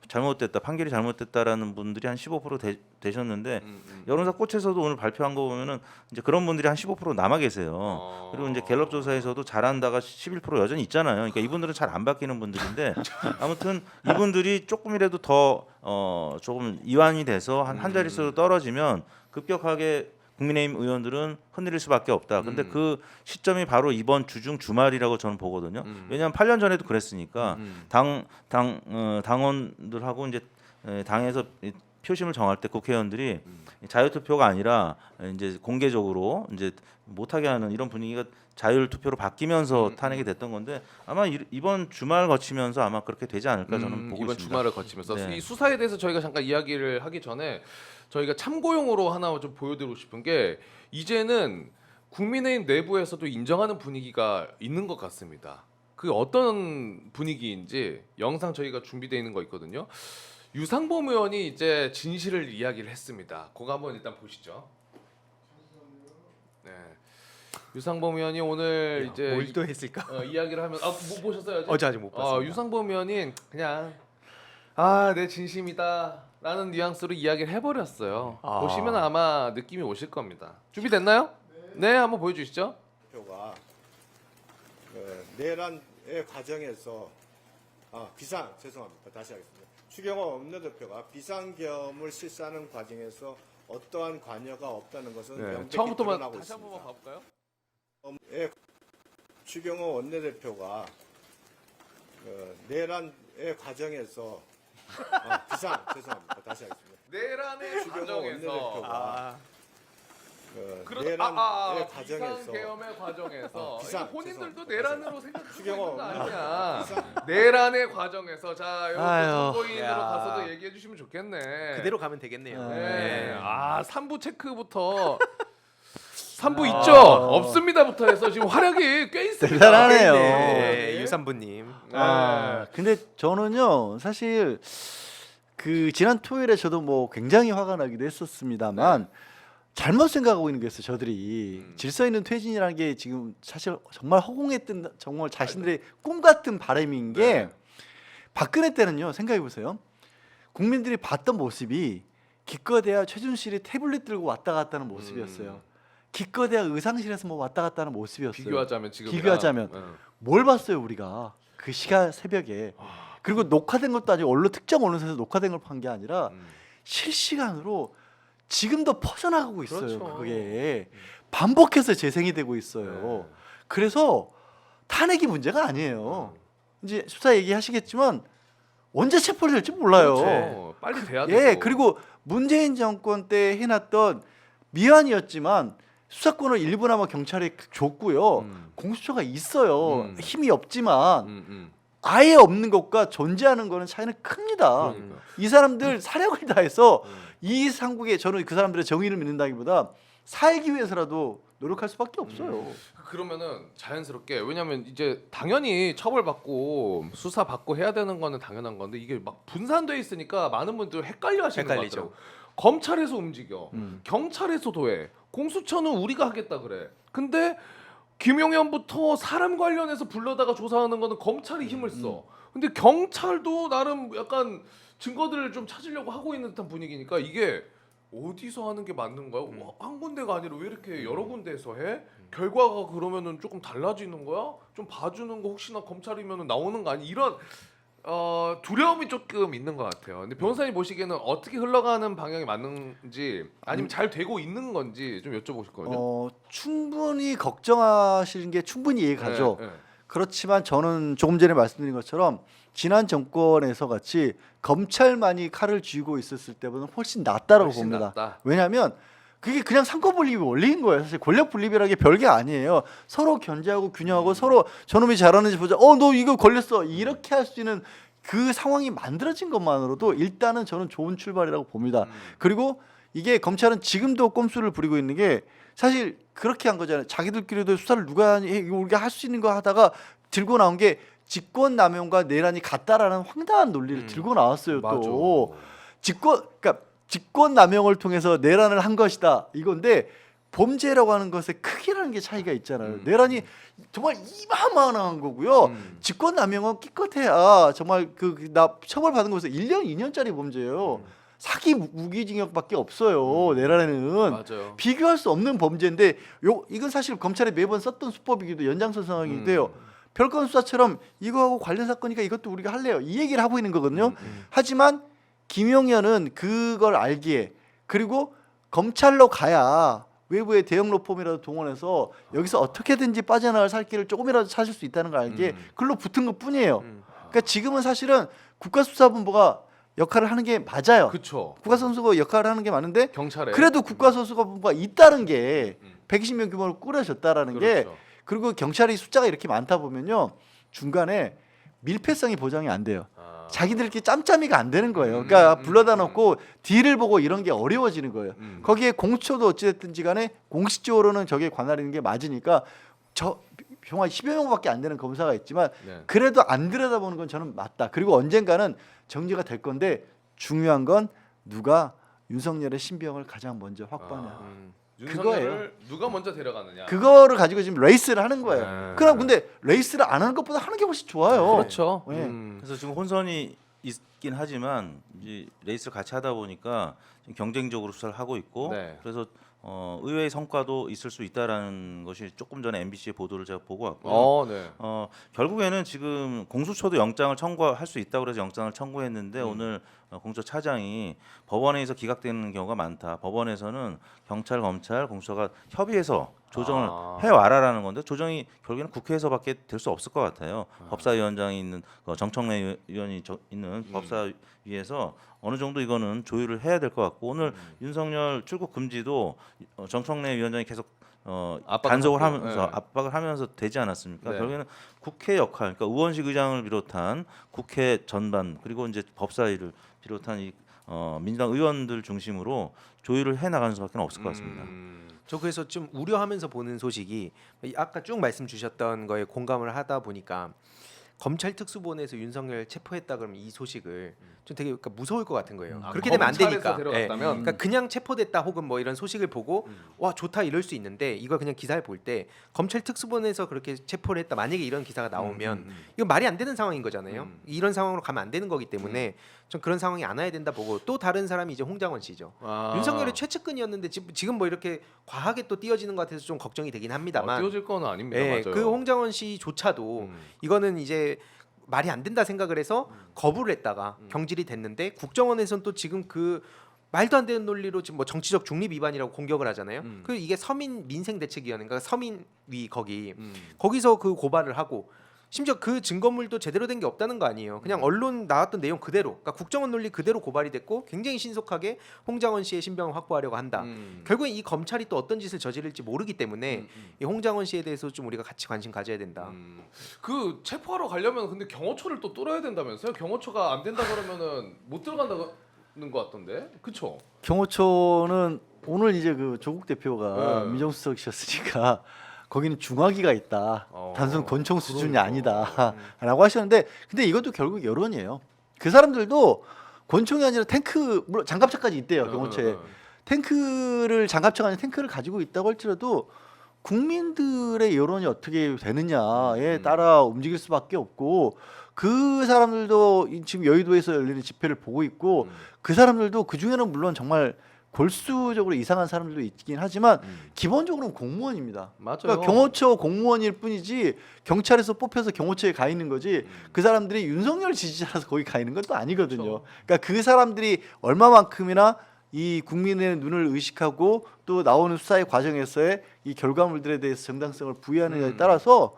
잘못됐다, 판결이 잘못됐다라는 분들이 한 15% 되셨는데 여론조사 꽃에서도 오늘 발표한 거 보면은 이제 그런 분들이 한 15% 남아 계세요. 그리고 이제 갤럽 조사에서도 잘한다가 11% 여전히 있잖아요. 그러니까 이분들은 잘 안 바뀌는 분들인데 아무튼 이분들이 조금이라도 더 조금 이완이 돼서 한 자릿수로 떨어지면 급격하게 국민의힘 의원들은 흔들릴 수밖에 없다. 근데 그 시점이 바로 이번 주중 주말이라고 저는 보거든요. 왜냐하면 8년 전에도 그랬으니까 당원들하고 이제 당에서 표심을 정할 때 국회의원들이 자유투표가 아니라 이제 공개적으로 이제 못하게 하는 이런 분위기가 자율투표로 바뀌면서 탄핵이 됐던 건데 아마 이번 주말 거치면서 아마 그렇게 되지 않을까 저는 보고 이번 있습니다. 주말을 거치면서 네. 이 수사에 대해서 저희가 잠깐 이야기를 하기 전에 저희가 참고용으로 하나 좀 보여드리고 싶은 게 이제는 국민의힘 내부에서도 인정하는 분위기가 있는 것 같습니다. 그게 어떤 분위기인지 영상 저희가 준비되어 있는 거 있거든요. 유상범 의원이 이제 진실을 이야기를 했습니다. 그거 한번 일단 보시죠. 네. 유상범 의원이 오늘 이제 뭘 또 했을까? 이야기를 하면 못 보셨어요? 어제 아직 못 봤습니다. 유상범 의원이 그냥 내 진심이다라는 뉘앙스로 이야기를 해버렸어요. 보시면 아마 느낌이 오실 겁니다. 준비됐나요? 네, 한번 보여주시죠. 표가 내란의 과정에서 죄송합니다. 다시 하겠습니다. 추경호 원내대표가 비상계엄을 실시하는 과정에서 어떠한 관여가 없다는 것은 명백히 처음부터만 드러나고 다시 한번 있습니다. 봐볼까요? 추경호 원내대표가 내란의 과정에서 죄송합니다. 다시 하겠습니다. 내란의 추경호 과정에서 원내대표가 그런 내란의 과정에서 비상계엄의 과정에서 비상, 이거 본인들도 죄송합니다. 내란으로 생각하고 추경호 있는 거 아니야. 비상- 내란의 과정에서 자 여러분 아유, 선거인으로 야. 가서도 얘기해 주시면 좋겠네. 그대로 가면 되겠네요. 네. 3부 체크부터 3부 있죠? 없습니다부터 해서 지금 활약이 꽤 있습니다. 대단하네요. 네, 유산부님. 근데 저는요 사실 그 지난 토요일에 저도 뭐 굉장히 화가 나기도 했었습니다만 잘못 생각하고 있는 게 있어요. 저들이 질서 있는 퇴진이라는 게 지금 사실 정말 허공했던 정말 자신들의 꿈 같은 바람인 게 박근혜 때는요 생각해 보세요. 국민들이 봤던 모습이 기껏해야 최순실이 태블릿 들고 왔다 갔다 하는 모습이었어요. 기껏해야 의상실에서 뭐 왔다 갔다 하는 모습이었어요. 비교하자면 지금 비교하자면 뭘 봤어요 우리가 그 시간 새벽에. 그리고 녹화된 것도 아니고 언론 특정 언론사에서 녹화된 걸 판 게 아니라 실시간으로 지금도 퍼져나가고 있어요. 그렇죠. 그게 반복해서 재생이 되고 있어요. 그래서 탄핵이 문제가 아니에요. 이제 수사 얘기하시겠지만 언제 체포를 될지 몰라요. 그렇죠. 빨리 돼야 예, 되고. 그리고 문재인 정권 때 해놨던 미완이었지만 수사권을 일부나마 경찰에 줬고요. 공수처가 있어요. 힘이 없지만 아예 없는 것과 존재하는 거는 차이는 큽니다. 그러니까. 이 사람들 사력을 다해서 이 상국에 저는 그 사람들의 정의를 믿는다기보다 살기 위해서라도 노력할 수밖에 없어요. 그러면은 자연스럽게 왜냐면 이제 당연히 처벌받고 수사받고 해야 되는 거는 당연한 건데 이게 막 분산돼 있으니까 많은 분들 헷갈려 하시는 것 헷갈리죠. 같아요. 검찰에서 움직여. 경찰에서도 해. 공수처는 우리가 하겠다 그래. 근데 김용현부터 사람 관련해서 불러다가 조사하는 거는 검찰이 힘을 써. 근데 경찰도 나름 약간 증거들을 좀 찾으려고 하고 있는 듯한 분위기니까 이게 어디서 하는 게 맞는 거야? 한 군데가 아니라 왜 이렇게 여러 군데에서 해? 결과가 그러면은 조금 달라지는 거야? 좀 봐주는 거 혹시나 검찰이면은 나오는 거 아니? 이런 두려움이 조금 있는 것 같아요. 근데 변호사님 보시기에는 어떻게 흘러가는 방향이 맞는지 아니면 잘 되고 있는 건지 좀 여쭤보실 거예요. 충분히 걱정하시는 게 충분히 이해가죠. 네. 그렇지만 저는 조금 전에 말씀드린 것처럼 지난 정권에서 같이 검찰만이 칼을 쥐고 있었을 때보다는 훨씬 낫다라고 훨씬 봅니다. 낫다. 왜냐하면 그게 그냥 상권 분립이 원리인 거예요. 사실 권력 분립이라는 게 별게 아니에요. 서로 견제하고 균형하고 서로 저놈이 잘하는지 보자. 너 이거 걸렸어. 이렇게 할 수 있는 그 상황이 만들어진 것만으로도 일단은 저는 좋은 출발이라고 봅니다. 그리고 이게 검찰은 지금도 꼼수를 부리고 있는 게 사실 그렇게 한 거잖아요. 자기들끼리도 수사를 누가 하니 이거 우리가 할 수 있는 거 하다가 들고 나온 게 직권남용과 내란이 같다라는 황당한 논리를 들고 나왔어요. 또 그러니까 직권남용을 통해서 내란을 한 것이다 이건데 범죄라고 하는 것의 크기라는 게 차이가 있잖아요. 내란이 정말 이만한 거고요. 직권남용은 기껏해야 정말 나 처벌받은 것에서 1년 2년짜리 범죄예요. 사기 무기징역밖에 없어요. 내란에는 맞아요. 비교할 수 없는 범죄인데 이건 사실 검찰이 매번 썼던 수법이기도 연장선상이기도 해요. 별건 수사처럼 이거하고 관련 사건이니까 이것도 우리가 할래요. 이 얘기를 하고 있는 거거든요. 하지만 김용현은 그걸 알기에 그리고 검찰로 가야 외부의 대형 로펌이라도 동원해서 여기서 어떻게든지 빠져나갈 살 길을 조금이라도 찾을 수 있다는 걸 알기에 글로 붙은 것뿐이에요. 그러니까 지금은 사실은 국가수사본부가 역할을 하는 게 맞아요. 그렇죠. 국가수사본부가 역할을 하는 게 맞는데 경찰에 그래도 국가수사본부가 있다는 게 120명 규모로 꾸려졌다라는 게 그렇죠. 그리고 경찰이 숫자가 이렇게 많다 보면요 중간에 밀폐성이 보장이 안 돼요. 자기들끼리 짬짬이가 안 되는 거예요. 그러니까 불러다 놓고 딜을 보고 이런 게 어려워지는 거예요. 거기에 공수처도 어찌됐든지 간에 공식적으로는 저게 관할인 게 맞으니까 병원 10여 명밖에 안 되는 검사가 있지만 네. 그래도 안 들여다보는 건 저는 맞다. 그리고 언젠가는 정리가 될 건데 중요한 건 누가 윤석열의 신병을 가장 먼저 확보하냐. 윤석열을 누가 먼저 데려가느냐. 그거를 가지고 지금 레이스를 하는 거예요. 네. 그럼 근데 레이스를 안 하는 것보다 하는 게 훨씬 좋아요. 그렇죠. 네. 그래서 지금 혼선이 있긴 하지만 이제 레이스를 같이 하다 보니까 지금 경쟁적으로 수사를 하고 있고 네. 그래서 의외의 성과도 있을 수 있다라는 것이 조금 전에 MBC의 보도를 제가 보고 왔고요. 네. 결국에는 지금 공수처도 영장을 청구할 수 있다고 그래서 영장을 청구했는데 오늘 공수처 차장이 법원에서 기각되는 경우가 많다. 법원에서는 경찰, 검찰, 공수처가 협의해서 조정을 해와라라는 건데 조정이 결국에는 국회에서밖에 될 수 없을 것 같아요. 법사위원장이 있는 정청래 의원이 있는 법사위에서 어느 정도 이거는 조율을 해야 될 것 같고 오늘 윤석열 출국 금지도 정청래 위원장이 계속 단속을 하고, 하면서 네. 압박을 하면서 되지 않았습니까? 네. 결국에는 국회 역할, 그러니까 의원식 의장을 비롯한 국회 전반 그리고 이제 법사위를 비롯한 이 민주당 의원들 중심으로 조율을 해 나가는 수밖에 없을 것 같습니다. 저 그래서 좀 우려하면서 보는 소식이 아까 쭉 말씀 주셨던 거에 공감을 하다 보니까 검찰 특수본에서 윤석열 체포했다 그러면 이 소식을 좀 되게 그러니까 무서울 것 같은 거예요. 그렇게 되면 안 되니까. 데려갔다면 그러니까 그냥 체포됐다 혹은 뭐 이런 소식을 보고 와 좋다 이럴 수 있는데 이걸 그냥 기사를 볼 때 검찰 특수본에서 그렇게 체포를 했다 만약에 이런 기사가 나오면 이거 말이 안 되는 상황인 거잖아요. 이런 상황으로 가면 안 되는 거기 때문에 좀 그런 상황이 안 와야 된다 보고 또 다른 사람이 이제 홍장원 씨죠. 윤석열의 최측근이었는데 지금 뭐 이렇게 과하게 또 띄어지는 것 같아서 좀 걱정이 되긴 합니다만 띄워질 건 아닙니다. 예, 맞아요. 그 홍장원 씨조차도 이거는 이제 말이 안 된다 생각을 해서 거부를 했다가 경질이 됐는데 국정원에서는 또 지금 그 말도 안 되는 논리로 지금 뭐 정치적 중립 위반이라고 공격을 하잖아요. 그 이게 서민 민생대책위원회인가 서민위 거기서 그 고발을 하고 심지어 그 증거물도 제대로 된 게 없다는 거 아니에요. 그냥 언론 나왔던 내용 그대로, 그러니까 국정원 논리 그대로 고발이 됐고 굉장히 신속하게 홍장원 씨의 신병을 확보하려고 한다. 결국엔 이 검찰이 또 어떤 짓을 저지를지 모르기 때문에 이 홍장원 씨에 대해서 좀 우리가 같이 관심 가져야 된다. 그 체포하러 가려면 근데 경호처를 또 뚫어야 된다면서요? 경호처가 안 된다 그러면은 못 들어간다는 것 같던데, 그렇죠? 경호처는 오늘 이제 그 조국 대표가 네. 민정수석이셨으니까 거기는 중화기가 있다. 단순 권총 수준이 그러니까. 아니다라고 하셨는데 근데 이것도 결국 여론이에요. 그 사람들도 권총이 아니라 탱크 물론 장갑차까지 있대요. 경호처에. 탱크를 장갑차가 아닌 탱크를 가지고 있다고 할지라도 국민들의 여론이 어떻게 되느냐에 따라 움직일 수밖에 없고 그 사람들도 지금 여의도에서 열리는 집회를 보고 있고 그 사람들도 그 중에는 물론 정말 골수적으로 이상한 사람들도 있긴 하지만 기본적으로는 공무원입니다. 맞아요. 그러니까 경호처 공무원일 뿐이지 경찰에서 뽑혀서 경호처에 가 있는 거지 그 사람들이 윤석열 지지자라서 거기 가 있는 건 또 아니거든요. 그러니까 그 사람들이 얼마만큼이나 이 국민의 눈을 의식하고 또 나오는 수사의 과정에서의 이 결과물들에 대해서 정당성을 부여하느냐에 따라서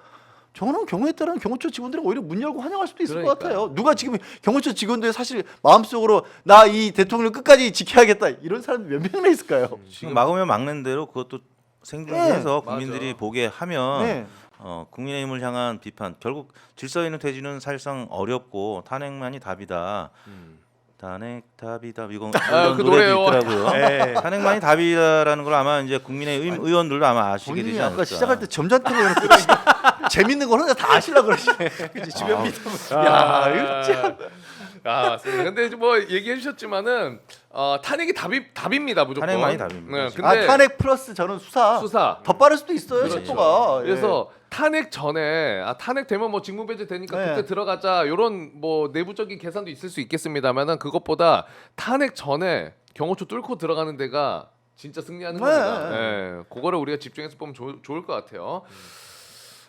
저는 경우에 따른 경호처 직원들이 오히려 문 열고 환영할 수도 있을 것 그러니까요. 같아요. 누가 지금 경호처 직원들 사실 마음속으로 나 이 대통령 끝까지 지켜야겠다 이런 사람 몇 명이나 있을까요? 지금 막으면 막는 대로 그것도 생중계해서 네, 국민들이 맞아. 보게 하면 네. 국민의힘을 향한 비판 결국 질서 있는 퇴진은 사실상 어렵고 탄핵만이 답이다. 탄핵 답이다 이거 아, 이런 그 노래도 노래요. 있더라고요. 탄핵만이 답이다라는 걸 아마 이제 국민의힘 의원들도 아마 아시게 본인이 되지 아까 않을까. 시작할 때 점잖게 보여놓고 재밌는 걸 혼자 다 아시려고 그러시네. 주변 미담. 야, 이거 진짜. 아, 맞습니다. 근데 이제 뭐 얘기해 주셨지만은 탄핵이 답입니다, 무조건. 탄핵만이 답입니다. 네, 지금. 근데 탄핵 플러스 저는 수사. 수사. 더 빠를 수도 있어요, 그렇죠. 속도가. 예. 그래서 탄핵 전에 탄핵 되면 뭐 직무배제 되니까 네. 그때 들어가자 이런 뭐 내부적인 계산도 있을 수 있겠습니다만은 그것보다 탄핵 전에 경호처 뚫고 들어가는 데가 진짜 승리하는 네. 겁니다. 예, 그거를 우리가 집중해서 보면 좋을 것 같아요.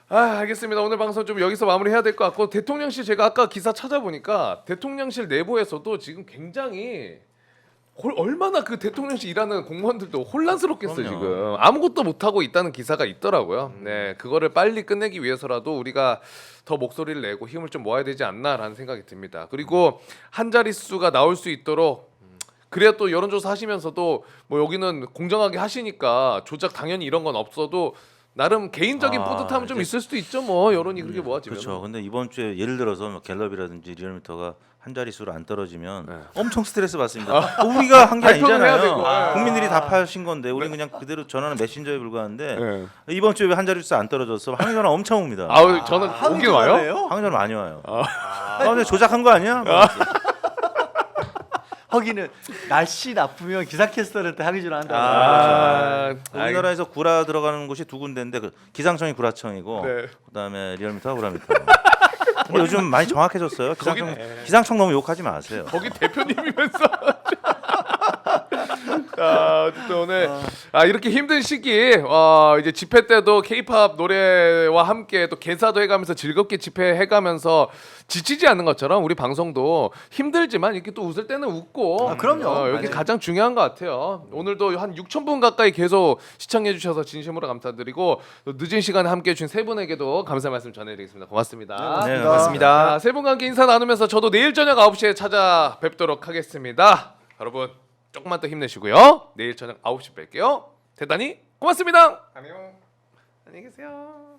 아, 알겠습니다. 오늘 방송 좀 여기서 마무리해야 될 것 같고 대통령실 제가 아까 기사 찾아보니까 대통령실 내부에서도 지금 굉장히 얼마나 그 대통령실 일하는 공무원들도 혼란스럽겠어요. 그럼요. 지금 아무것도 못 하고 있다는 기사가 있더라고요. 네, 그거를 빨리 끝내기 위해서라도 우리가 더 목소리를 내고 힘을 좀 모아야 되지 않나라는 생각이 듭니다. 그리고 한 자릿수가 나올 수 있도록 그래야 또 여론조사 하시면서도 뭐 여기는 공정하게 하시니까 조작 당연히 이런 건 없어도 나름 개인적인 뿌듯함은 좀 이제- 있을 수도 있죠. 뭐 여론이 그렇게 모아지면. 그렇죠. 근데 이번 주에 예를 들어서 뭐 갤럽이라든지 리얼미터가 한 자릿수로 안 떨어지면 네. 엄청 스트레스 받습니다. 우리가 한 게 발표는 해야 아니잖아요. 되고. 국민들이 다 파신 건데 우리는 그냥 그대로 전화는 메신저에 불과한데 네. 이번 주에 왜 한 자릿수 안 떨어졌어? 항의 전화 엄청 옵니다. 아우 저는 오긴 와요. 항의 전화 많이 와요. 근데 조작한 거 아니야? 허기는 날씨 나쁘면 기상캐스터한테 하기 전에 한다고. 아, 우리나라에서 구라 들어가는 곳이 두 군데인데 그 기상청이 구라청이고 네. 그다음에 리얼미터가 구라미터. 근데 요즘 많이 정확해졌어요. 기상청 너무 욕하지 마세요. 거기 대표님이면서. 어쨌든 오늘 이렇게 힘든 시기 이제 집회 때도 K-팝 노래와 함께 또 개사도 해가면서 즐겁게 집회해가면서 지치지 않는 것처럼 우리 방송도 힘들지만 이렇게 또 웃을 때는 웃고 그럼요. 여기 맞아요. 가장 중요한 것 같아요. 오늘도 한 6,000분 가까이 계속 시청해 주셔서 진심으로 감사드리고 또 늦은 시간에 함께 해주신 세 분에게도 감사 말씀 전해드리겠습니다. 고맙습니다. 네, 고맙습니다. 세 분과 함께 인사 나누면서 저도 내일 저녁 9시에 찾아뵙도록 하겠습니다. 여러분 조금만 더 힘내시고요. 내일 저녁 9시 뵐게요. 대단히 고맙습니다. 안녕. 안녕히 계세요.